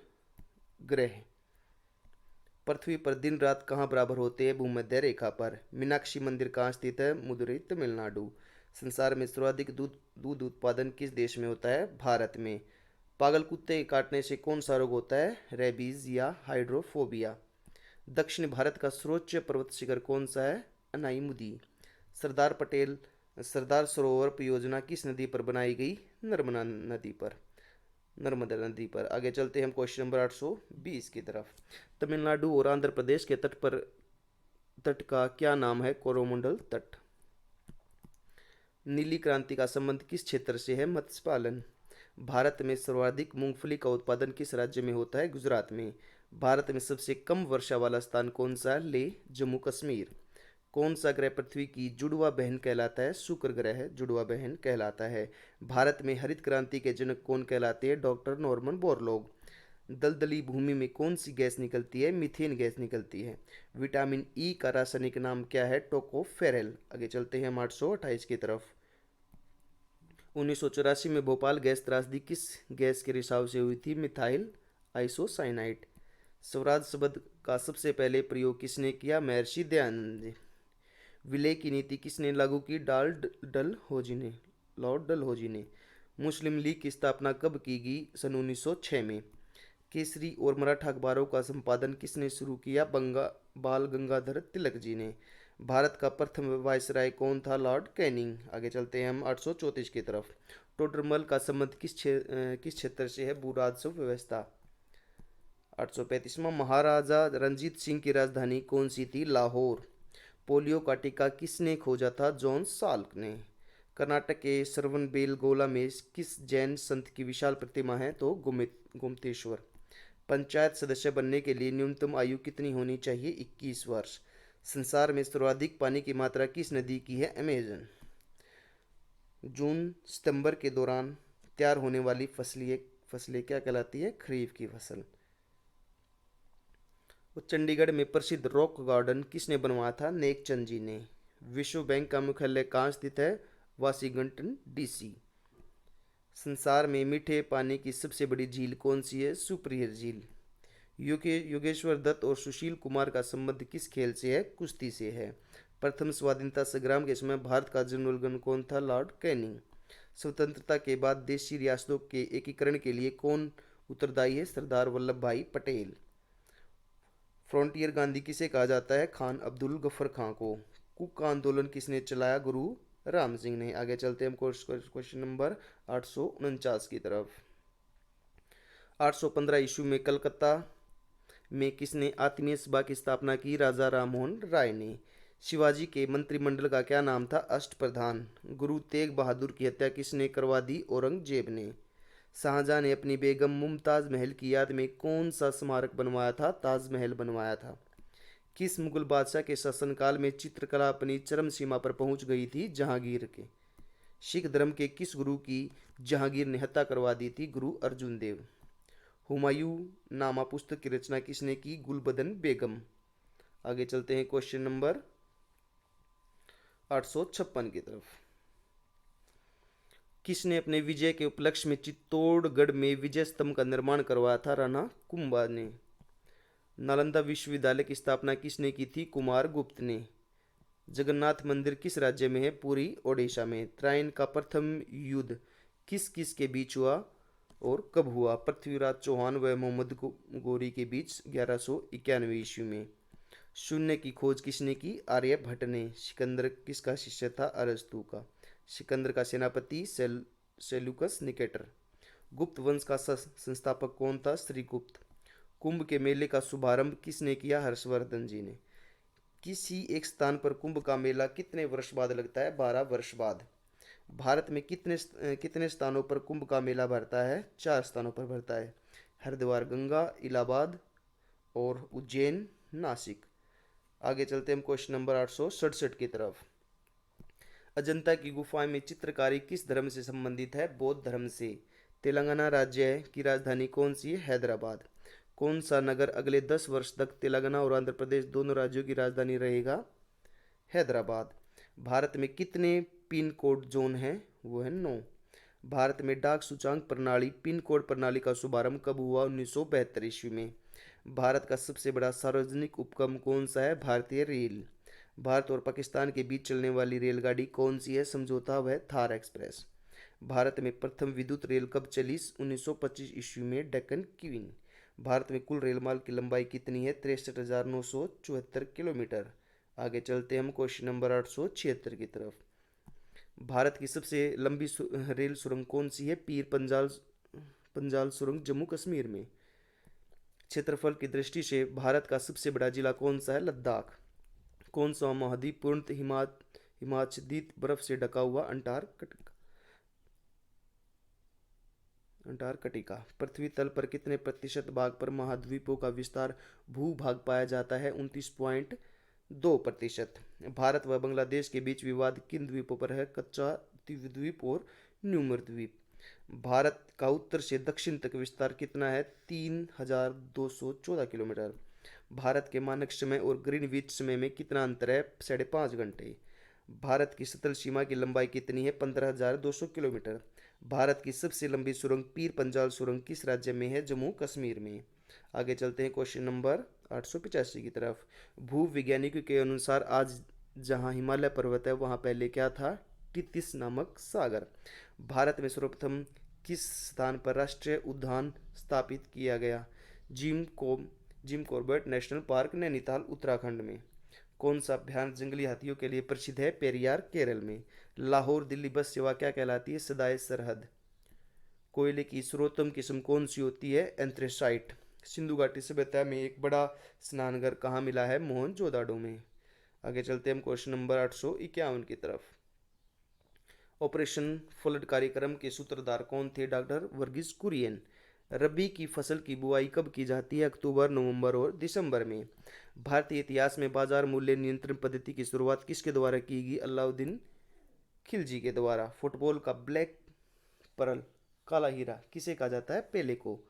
ग्रह। पृथ्वी पर दिन रात कहाँ बराबर होते हैं? भूमध्य रेखा पर। मीनाक्षी मंदिर कहाँ स्थित है? मदुरई तमिलनाडु। संसार में सर्वाधिक दूध दूध उत्पादन किस देश में होता है? भारत में। पागल कुत्ते के काटने से कौन सा रोग होता है? रेबीज या हाइड्रोफोबिया। दक्षिण भारत का सर्वोच्च पर्वत शिखर कौन सा है? अनाईमुदी। सरदार पटेल सरदार सरोवर परियोजना किस नदी पर बनाई गई? नर्मदा नदी पर। आगे चलते हैं हम क्वेश्चन नंबर 820 की तरफ। तमिलनाडु और आंध्र प्रदेश के तट का क्या नाम है? कोरोमंडल तट। नीली क्रांति का संबंध किस क्षेत्र से है? मत्स्य पालन। भारत में सर्वाधिक मूंगफली का उत्पादन किस राज्य में होता है? गुजरात में। भारत में सबसे कम वर्षा वाला स्थान कौन सा है? लेह, जम्मू कश्मीर। कौन सा ग्रह पृथ्वी की जुड़वा बहन कहलाता है? शुक्र ग्रह जुड़वा बहन कहलाता है। भारत में हरित क्रांति के जनक कौन कहलाते हैं? Doctor Norman Borlaug. दलदली भूमि में कौन सी गैस निकलती है? मीथेन गैस निकलती है। विटामिन ई का रासायनिक नाम क्या है? टोकोफेरेल। आगे चलते हैं हम 828 की तरफ। 1984 में भोपाल गैस त्रासदी किस गैस के रिसाव से हुई थी? Methyl isocyanide. स्वराज शब्द का सबसे पहले प्रयोग किसने किया? महर्षि दयानंद। विलय की नीति किसने लागू की? लॉर्ड डलहौजी ने। मुस्लिम लीग की स्थापना कब की गई? सन 1906 में। केसरी और मराठा अखबारों का संपादन किसने शुरू किया? बाल गंगाधर तिलक जी ने। भारत का प्रथम वायसराय कौन था? Lord Canning. आगे चलते हैं हम 834 की तरफ। टोडरमल का संबंध किस क्षेत्र से है? भू राजस्व व्यवस्था। 835वां। महाराजा रंजीत सिंह की राजधानी कौन सी थी? लाहौर। पोलियो का टीका किसने खोजा था? जॉन साल्क ने। कर्नाटक के श्रवणबेलगोला में किस जैन संत की विशाल प्रतिमा है? तो गोमतेश्वर। पंचायत सदस्य बनने के लिए न्यूनतम आयु कितनी होनी चाहिए? 21 वर्ष। संसार में सर्वाधिक पानी की मात्रा किस नदी की है? अमेजन। जून सितंबर के दौरान तैयार होने वाली फसलें क्या कहलाती है? खरीफ की फसल। चंडीगढ़ में प्रसिद्ध रॉक गार्डन किसने बनवाया था? नेकचंद जी ने। विश्व बैंक का मुख्यालय कहाँ स्थित है? Washington DC. संसार में मीठे पानी की सबसे बड़ी झील कौन सी है? सुपीरियर झील। योगेश्वर दत्त और सुशील कुमार का संबंध किस खेल से है? कुश्ती से है। प्रथम स्वाधीनता संग्राम के समय भारत का जनरल गन कौन था? Lord Canning. स्वतंत्रता के बाद देशी रियासतों के एकीकरण के लिए कौन उत्तरदायी है? सरदार वल्लभ भाई पटेल। फ्रंटियर गांधी किसे कहा जाता है? खान अब्दुल गफर खां को। कुक का आंदोलन किसने चलाया? गुरु राम सिंह ने। आगे चलते हैं क्वेश्चन नंबर 849 की तरफ। 815 ईस्वी में कलकत्ता में किसने आत्मीय सभा की स्थापना की? राजा राममोहन राय ने। शिवाजी के मंत्रिमंडल का क्या नाम था? अष्टप्रधान। गुरु तेग बहादुर की हत्या किसने करवा दी? औरंगजेब ने। शाहजहां ने अपनी बेगम मुमताज महल की याद में कौन सा स्मारक बनवाया था? ताजमहल बनवाया था। किस मुगल बादशाह के शासनकाल में चित्रकला अपनी चरम सीमा पर पहुंच गई थी? जहांगीर के। सिख धर्म के किस गुरु की जहांगीर ने हत्या करवा दी थी? गुरु अर्जुन देव। हुमायूं नामा पुस्तक की रचना किसने की? गुलबदन बेगम। आगे चलते हैं क्वेश्चन नंबर 856 की तरफ। किसने अपने विजय के उपलक्ष्य में चित्तौड़गढ़ में विजय स्तंभ का निर्माण करवाया था? राणा कुंभा ने। नालंदा विश्वविद्यालय की स्थापना किसने की थी? कुमार गुप्त ने। जगन्नाथ मंदिर किस राज्य में है? पुरी, ओडिशा में। त्राइन का प्रथम युद्ध किस किस के बीच हुआ और कब हुआ? पृथ्वीराज चौहान व मोहम्मद गोरी के बीच 1191 ईस्वी में। शून्य की खोज किसने की? आर्यभट्ट ने। सिकंदर किसका शिष्य था? अरस्तु का। सिकंदर का सेनापति सेल्यूकस निकेटर। गुप्त वंश का संस्थापक कौन था? श्रीगुप्त। कुंभ के मेले का शुभारंभ किसने किया? हर्षवर्धन जी ने। किसी एक स्थान पर कुंभ का मेला कितने वर्ष बाद लगता है? 12 वर्ष बाद। भारत में कितने स्थानों पर कुंभ का मेला भरता है? 4 स्थानों पर भरता है। हरिद्वार, गंगा, इलाहाबाद और उज्जैन, नासिक। आगे चलते हैं हम क्वेश्चन नंबर 867 की तरफ। अजंता की गुफाएं में चित्रकारी किस धर्म से संबंधित है? बौद्ध धर्म से। तेलंगाना राज्य की राजधानी कौन सी है? हैदराबाद। कौन सा नगर अगले 10 वर्ष तक तेलंगाना और आंध्र प्रदेश दोनों राज्यों की राजधानी रहेगा? हैदराबाद। भारत में कितने पिन कोड जोन हैं? वो है 9। भारत में डाक सूचकांक प्रणाली पिन कोड प्रणाली का शुभारंभ कब हुआ? 1972 ईस्वी में। भारत का सबसे बड़ा सार्वजनिक उपक्रम कौन सा है? भारतीय रेल। भारत और पाकिस्तान के बीच चलने वाली रेलगाड़ी कौन सी है समझौता? वह थार एक्सप्रेस। भारत में प्रथम विद्युत रेल कब चली? 1925 ईस्वी में, डेक्कन क्वीन। भारत में कुल रेलमार्ग की लंबाई कितनी है? 63,974 किलोमीटर। आगे चलते हैं हम क्वेश्चन नंबर 876 की तरफ। भारत की सबसे लंबी रेल सुरंग कौन सी है? पीर पंजाल पंजाल सुरंग, जम्मू कश्मीर में। क्षेत्रफल की दृष्टि से भारत का सबसे बड़ा जिला कौन सा है? लद्दाख। कौन सा महाद्वीप पूर्णतः हिमाच्छादित बर्फ से ढका हुआ? अंटार्कटिका। पृथ्वी तल पर कितने प्रतिशत भाग पर महाद्वीपों का विस्तार भूभाग पाया जाता है? 29.2%। भारत व बांग्लादेश के बीच विवाद किन द्वीपों पर है? कच्चा द्वीप और न्यूमर द्वीप। भारत का उत्तर से दक्षिण तक विस्तार कितना है? 3,214 किलोमीटर। भारत के मानक समय और ग्रीनविच समय में कितना अंतर है? 5.5 घंटे। भारत की सतल सीमा की लंबाई कितनी है? 15,200 किलोमीटर। भारत की सबसे लंबी सुरंग पीर पंजाल सुरंग किस राज्य में है? जम्मू कश्मीर में। आगे चलते हैं क्वेश्चन नंबर 885 की तरफ। भूविज्ञानिकों के अनुसार आज जहां हिमालय पर्वत है वहां पहले क्या था? टितिस नामक सागर। भारत में सर्वप्रथम किस स्थान पर राष्ट्रीय उद्यान स्थापित किया गया? Jim Corbett national park, Nainital, Uttarakhand में। कौन सा अभ्यारण्य जंगली हाथियों के लिए प्रसिद्ध है? पेरियार, केरल में। लाहौर दिल्ली बस सेवा क्या कहलाती है? सदाए सरहद। कोयले की सर्वोत्तम किस्म कौन सी होती है? एंथ्रेसाइट। सिंधु घाटी सभ्यता में एक बड़ा स्नानघर कहाँ मिला है? मोहनजोदाड़ो में। आगे चलते हैं हम क्वेश्चन नंबर 851 की तरफ। ऑपरेशन फ्लड कार्यक्रम के सूत्रधार कौन थे? डॉक्टर वर्गीज कुरियन। रबी की फसल की बुआई कब की जाती है? अक्टूबर, नवंबर और दिसंबर में। भारतीय इतिहास में बाजार मूल्य नियंत्रण पद्धति की शुरुआत किसके द्वारा की गई? अलाउद्दीन खिलजी के द्वारा। फुटबॉल का ब्लैक पर्ल, काला हीरा, किसे कहा जाता है? पेले को।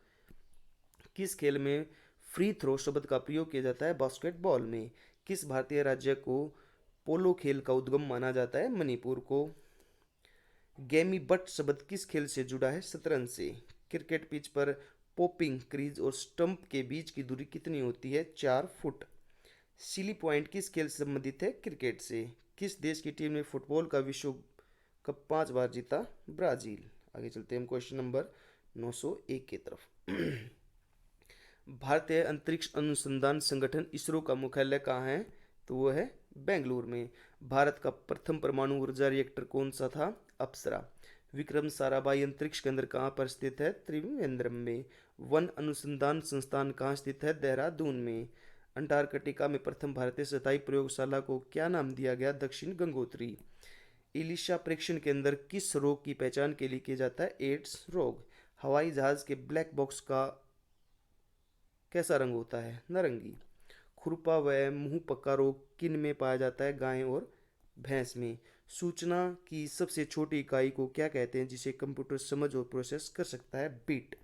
किस खेल में फ्री थ्रो शब्द का प्रयोग किया जाता है? बास्केटबॉल में। किस भारतीय राज्य को पोलो खेल का उद्गम माना जाता है? मणिपुर को। गेमी बट शब्द किस खेल से जुड़ा है? शतरंज से। क्रिकेट पिच पर पॉपिंग क्रीज और स्टंप के बीच की दूरी कितनी होती है? 4 फुट। सिली पॉइंट किस खेल से संबंधित है? क्रिकेट से। किस देश की टीम ने फुटबॉल का विश्व कप 5 बार जीता? ब्राजील। आगे चलते हैं हम क्वेश्चन नंबर 901 की तरफ। भारतीय अंतरिक्ष अनुसंधान संगठन इसरो का मुख्यालय कहाँ है? तो वो है बेंगलुरु में। भारत का प्रथम परमाणु ऊर्जा रिएक्टर कौन सा था? अप्सरा। विक्रम साराभाई अंतरिक्ष केंद्र कहाँ पर स्थित है? त्रिवेंद्रम में। वन अनुसंधान संस्थान कहाँ स्थित है? देहरादून में। अंटार्कटिका में प्रथम भारतीय सतही प्रयोगशाला को क्या नाम दिया गया? दक्षिण गंगोत्री। इलिशा परीक्षण के अंदर किस रोग की पहचान के लिए किया जाता है? एड्स रोग। हवाई जहाज के ब्लैक बॉक्स का कैसा रंग होता है? नारंगी। खुरपा व मुंह पक्का रोग किन में पाया जाता है? गाय और भैंस में। सूचना की सबसे छोटी इकाई को क्या कहते हैं जिसे कंप्यूटर समझ और प्रोसेस कर सकता है? बिट।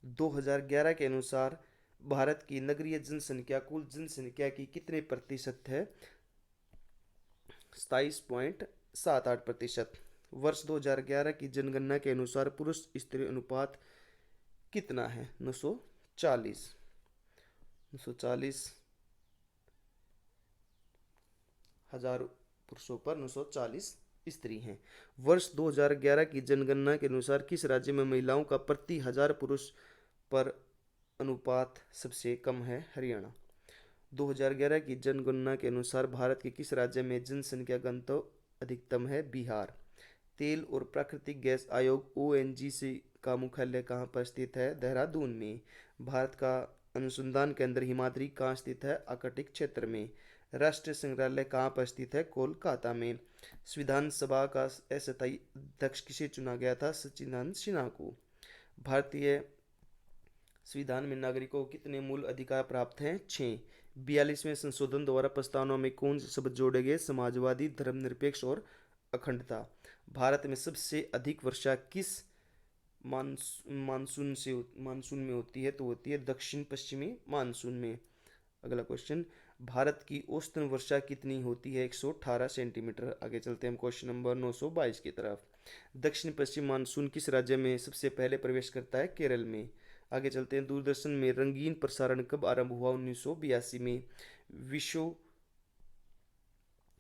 2011 के अनुसार भारत की नगरीय जनसंख्या कुल जनसंख्या की कितने प्रतिशत है? 27.78%। वर्ष 2011 की जनगणना के अनुसार पुरुष स्त्री अनुपात कितना है? 940। 940,000 पुरुषों पर 940 स्त्री हैं। वर्ष 2011 की जनगणना के अनुसार किस राज्य में महिलाओं का प्रति 1000 पुरुष पर अनुपात सबसे कम है? हरियाणा। 2011 की जनगणना के अनुसार भारत के किस राज्य में जनसंख्या घनत्व अधिकतम है? बिहार। तेल और प्राकृतिक गैस आयोग ओएनजीसी का मुख्यालय कहाँ पर स्थित है? देहरादून में। भारत का अनुसंधान केंद्र हिमाद्री कहाँ स्थित है? आर्कटिक क्षेत्र में। राष्ट्रीय संग्रहालय कहाँ पर स्थित है? कोलकाता में। संविधान सभा का अस्थायी अध्यक्ष किसे चुना गया था? सच्चिदानंद सिन्हा को। भारतीय संविधान में नागरिकों को कितने मूल अधिकार प्राप्त हैं? 6। 42वें संशोधन द्वारा प्रस्तावना में कौन से शब्द जोड़े गए? समाजवादी, धर्मनिरपेक्ष और अखंडता। भारत में सबसे अधिक वर्षा किस मानसून में होती है? तो होती है दक्षिण पश्चिमी मानसून में। अगला क्वेश्चन, भारत की औसतन वर्षा कितनी होती है? 118 सेंटीमीटर। आगे चलते हैं हम क्वेश्चन नंबर 922 की तरफ। दक्षिण पश्चिम मानसून किस राज्य में सबसे पहले प्रवेश करता है? केरल में। आगे चलते हैं, दूरदर्शन में रंगीन प्रसारण कब आरंभ हुआ? 1982 में। विश्व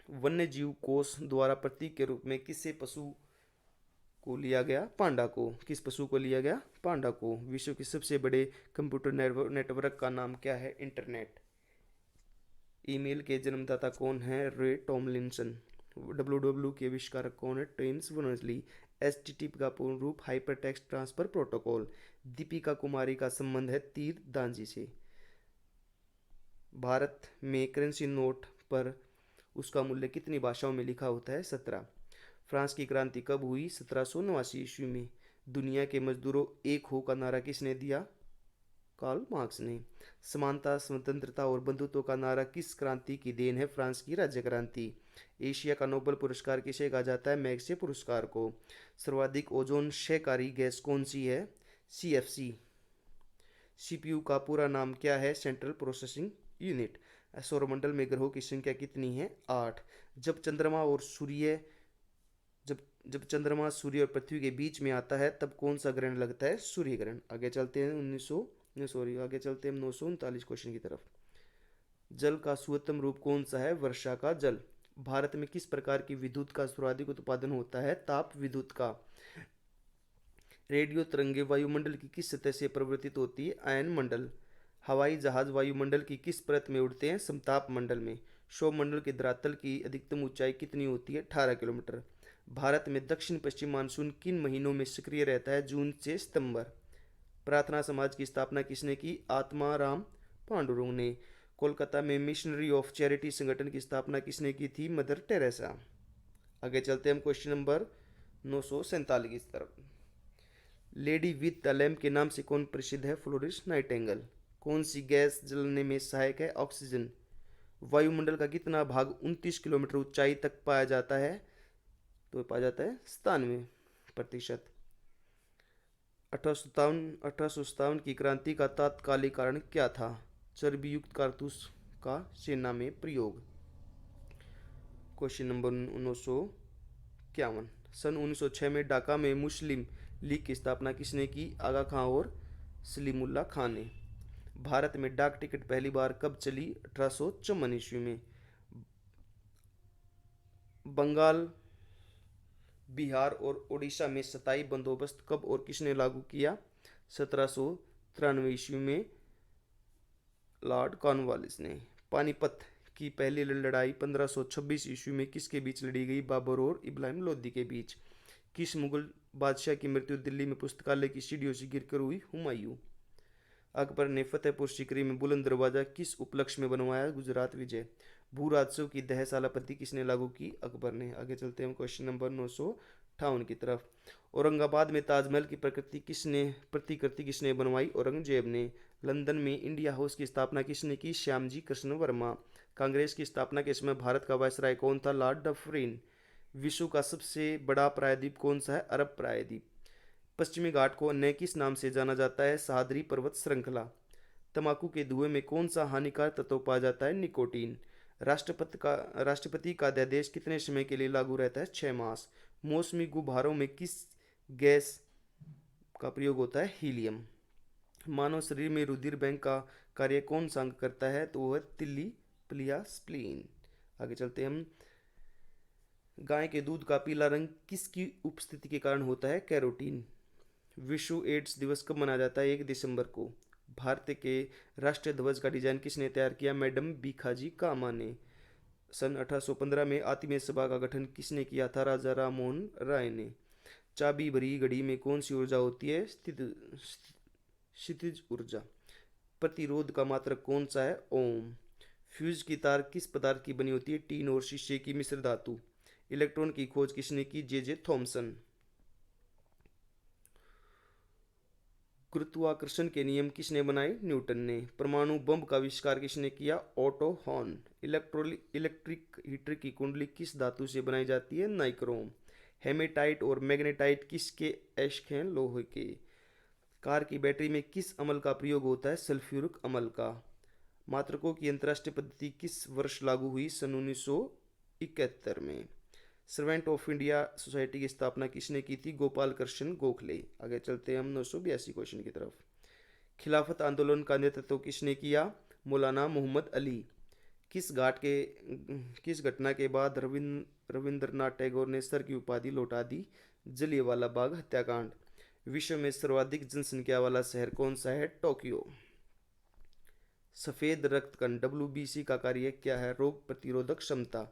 वन्य जीव कोष द्वारा प्रतीक के रूप में किसे पशु को लिया गया? पांडा को। किस पशु को लिया गया? पांडा को। विश्व के सबसे बड़े कंप्यूटर नेटवर्क का नाम क्या है? इंटरनेट। ईमेल के जन्मदाता कौन है? रे टॉमलिंसन। डब्ल्यू के आविष्कारक कौन है? Thames Berners-Lee. एचटीटीपी का पूर्ण रूप hyper text transfer protocol. Deepika Kumari का संबंध है तीर दांजी से। भारत में करेंसी नोट पर उसका मूल्य कितनी भाषाओं में लिखा होता है? 17। फ्रांस की क्रांति कब हुई? 1789 ईस्वी में। दुनिया के मजदूरों एक हो का नारा किसने दिया? कार्ल मार्क्स ने। समानता, स्वतंत्रता और बंधुत्व का नारा किस क्रांति की देन है? फ्रांस की राज्य क्रांति। एशिया का नोबेल पुरस्कार किसे कहा जाता है? मैग्से पुरस्कार को। सर्वाधिक ओजोन क्षयकारी गैस कौन सी है? सीएफसी। सीपीयू का पूरा नाम क्या है? Central processing unit. सौरमंडल में ग्रहों की संख्या कितनी है? 8। जब चंद्रमा और सूर्य जब जब चंद्रमा सूर्य और पृथ्वी के बीच में आता है तब कौन सा ग्रहण लगता है? सूर्य ग्रहण। आगे चलते हैं 939 क्वेश्चन की तरफ। जल का सर्वोत्तम रूप कौन सा है? वर्षा का जल। भारत में किस प्रकार की विद्युत का सर्वाधिक उत्पादन होता है? ताप विद्युत का। रेडियो तरंगे वायुमंडल की किस सतह से परिवर्तित होती है? आयन मंडल। हवाई जहाज वायुमंडल की किस परत में उड़ते हैं? समताप मंडल में। सौरमंडल के धरातल की अधिकतम ऊंचाई कितनी होती है? 18 किलोमीटर। भारत में दक्षिण पश्चिम मानसून किन महीनों में सक्रिय रहता है? जून से सितंबर। प्रार्थना समाज की स्थापना किसने की? आत्माराम पांडुरंग ने। कोलकाता में मिशनरी ऑफ चैरिटी संगठन की स्थापना किसने की थी? Mother Teresa. आगे चलते हैं हम क्वेश्चन नंबर 947 की तरफ। लेडी विथ द लैम्प के नाम से कौन प्रसिद्ध है? Florence Nightingale. कौन सी गैस जलने में सहायक है? ऑक्सीजन। वायुमंडल का कितना भाग 29 किलोमीटर ऊंचाई तक पाया जाता है? तो पाया जाता है 97%। 1857 की क्रांति का तात्कालिक कारण क्या था? चर्बी युक्त कारतूस का सेना में प्रयोग। Question number 951। सन 1906 में ढाका में मुस्लिम लीग की स्थापना किसने की? आगा खां और सलीमुल्लाह खां ने। भारत में डाक टिकट पहली बार कब चली? 1854 ईस्वी में। बंगाल, बिहार और उड़ीसा में सताई बंदोबस्त कब और किसने लागू किया? 1793 ईस्वी में लॉर्ड कॉर्नवालिस ने। पानीपत की पहली लड़ाई 1526 ईस्वी में किसके बीच लड़ी गई? बाबर और इब्राहिम लोदी के बीच। किस मुगल बादशाह की मृत्यु दिल्ली में पुस्तकालय की सीढ़ियों से गिरकर हुई? हुमायूं। अकबर ने फतेहपुर सीकरी में बुलंद दरवाजा किस उपलक्ष्य में बनवाया? गुजरात विजय। भू राजस्व की दहशाला पद्धति किसने लागू की? अकबर ने। आगे चलते हैं क्वेश्चन नंबर 958 की तरफ। औरंगाबाद में ताजमहल की प्रतिकृति किसने बनवाई? औरंगजेब ने। लंदन में इंडिया हाउस की स्थापना किसने की? श्यामजी कृष्ण वर्मा। कांग्रेस की स्थापना के समय भारत का वायसराय कौन था? Lord Dufferin. विश्व का सबसे बड़ा प्रायद्वीप कौन सा है? अरब प्रायद्वीप। पश्चिमी घाट को अन्य किस नाम से जाना जाता है? सह्याद्री पर्वत श्रृंखला। तंबाकू के धुएं में कौन सा हानिकारक तत्व पाया जाता है? निकोटीन। राष्ट्रपति का अध्यादेश कितने समय के लिए लागू रहता है? 6 मास। मौसमी गुब्बारों में किस गैस का प्रयोग होता है? हीलियम। मानव शरीर में रुधिर बैंक का कार्य कौन सा अंग करता है? तो वह तिल्ली प्लिया स्प्लीन। आगे चलते हैं हम। गाय के दूध का पीला रंग किसकी उपस्थिति के कारण होता है? कैरोटीन। विश्व एड्स दिवस कब मनाया जाता है? 1 दिसंबर को। भारत के राष्ट्रीय ध्वज का डिजाइन किसने तैयार किया? मैडम भीखाजी कामा ने। सन 1815 में आत्मीय सभा का गठन किसने किया था? राजा राममोहन राय ने। चाबी भरी घड़ी में कौन सी ऊर्जा होती है? क्षितिज ऊर्जा। प्रतिरोध का मात्रक कौन सा है? ओम। फ्यूज की तार किस पदार्थ की बनी होती है? टीन और शीशे की मिश्र धातु। इलेक्ट्रॉन की खोज किसने की? J Thomson. गुरुत्वाकर्षण के नियम किसने बनाए? न्यूटन ने। परमाणु बम का आविष्कार किसने किया? Auto horn. इलेक्ट्रिक हीटर की कुंडली किस धातु से बनाई जाती है? नाइक्रोम। हेमेटाइट और मैग्नेटाइट किसके अयस्क हैं? लोहे के। कार की बैटरी में किस अम्ल का प्रयोग होता है? सल्फ्यूरिक अम्ल का। मात्रकों की अंतर्राष्ट्रीय पद्धति किस वर्ष लागू हुई? सन 1971 में। सर्वेंट ऑफ इंडिया सोसाइटी की स्थापना किसने की थी? गोपाल कृष्ण गोखले। आगे चलते हैं हम 982 क्वेश्चन की तरफ। खिलाफत आंदोलन का नेतृत्व किसने किया? मौलाना मोहम्मद अली। किस घाट के किस घटना के बाद रविंद्रनाथ टैगोर ने सर की उपाधि लौटा दी? जलियांवाला बाग हत्याकांड। विश्व में सर्वाधिक जनसंख्या वाला शहर कौन सा है? टोक्यो। सफेद रक्त कण WBC का कार्य क्या है? रोग प्रतिरोधक क्षमता।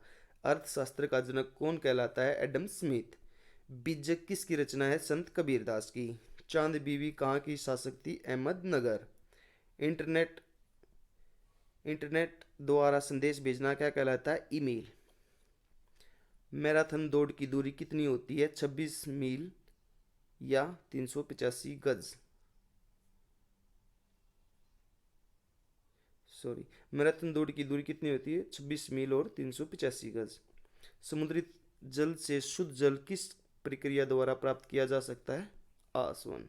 अर्थशास्त्र का जनक कौन कहलाता है? Adam Smith. बीजक किसकी रचना है? संत कबीरदास की। चांद बीवी कहाँ की शासक थी? अहमदनगर। इंटरनेट इंटरनेट द्वारा संदेश भेजना क्या कहलाता है? ईमेल। मैराथन दौड़ की दूरी कितनी होती है? 26 मील या 385 गज। सॉरी, मैराथन दौड़ की दूरी कितनी होती है? 26 मील और 385 गज। समुद्री जल से शुद्ध जल किस प्रक्रिया द्वारा प्राप्त किया जा सकता है? आसवन।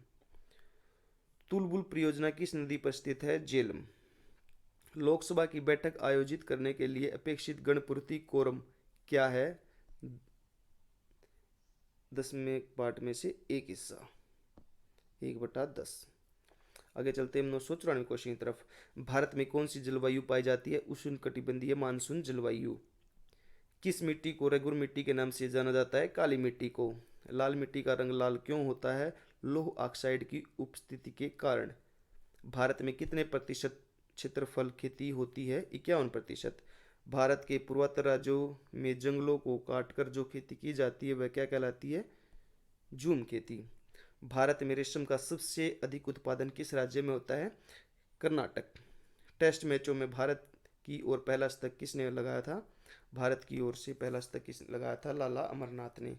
तुलबुल परियोजना किस नदी पर स्थित है? झेलम। लोकसभा की बैठक आयोजित करने के लिए अपेक्षित गणपूर्ति कोरम क्या है? 10वें पार्ट में से एक हिस्सा, 1/10। आगे चलते हैं 994 क्वेश्चन की तरफ। भारत में कौन सी जलवायु पाई जाती है? उष्णकटिबंधीय मानसून जलवायु। किस मिट्टी को रेगुर मिट्टी के नाम से जाना जाता है? काली मिट्टी को। लाल मिट्टी का रंग लाल क्यों होता है? लौह ऑक्साइड की उपस्थिति के कारण। भारत में कितने प्रतिशत क्षेत्रफल खेती होती है? 51%। भारत के पूर्वोत्तर राज्यों में जंगलों को काटकर जो खेती की जाती है वह क्या कहलाती है? झूम खेती। भारत में रेशम का सबसे अधिक उत्पादन किस राज्य में होता है? कर्नाटक। टेस्ट मैचों में भारत की ओर पहला शतक किसने लगाया था? भारत की ओर से पहला शतक किसने लगाया था? लाला अमरनाथ ने।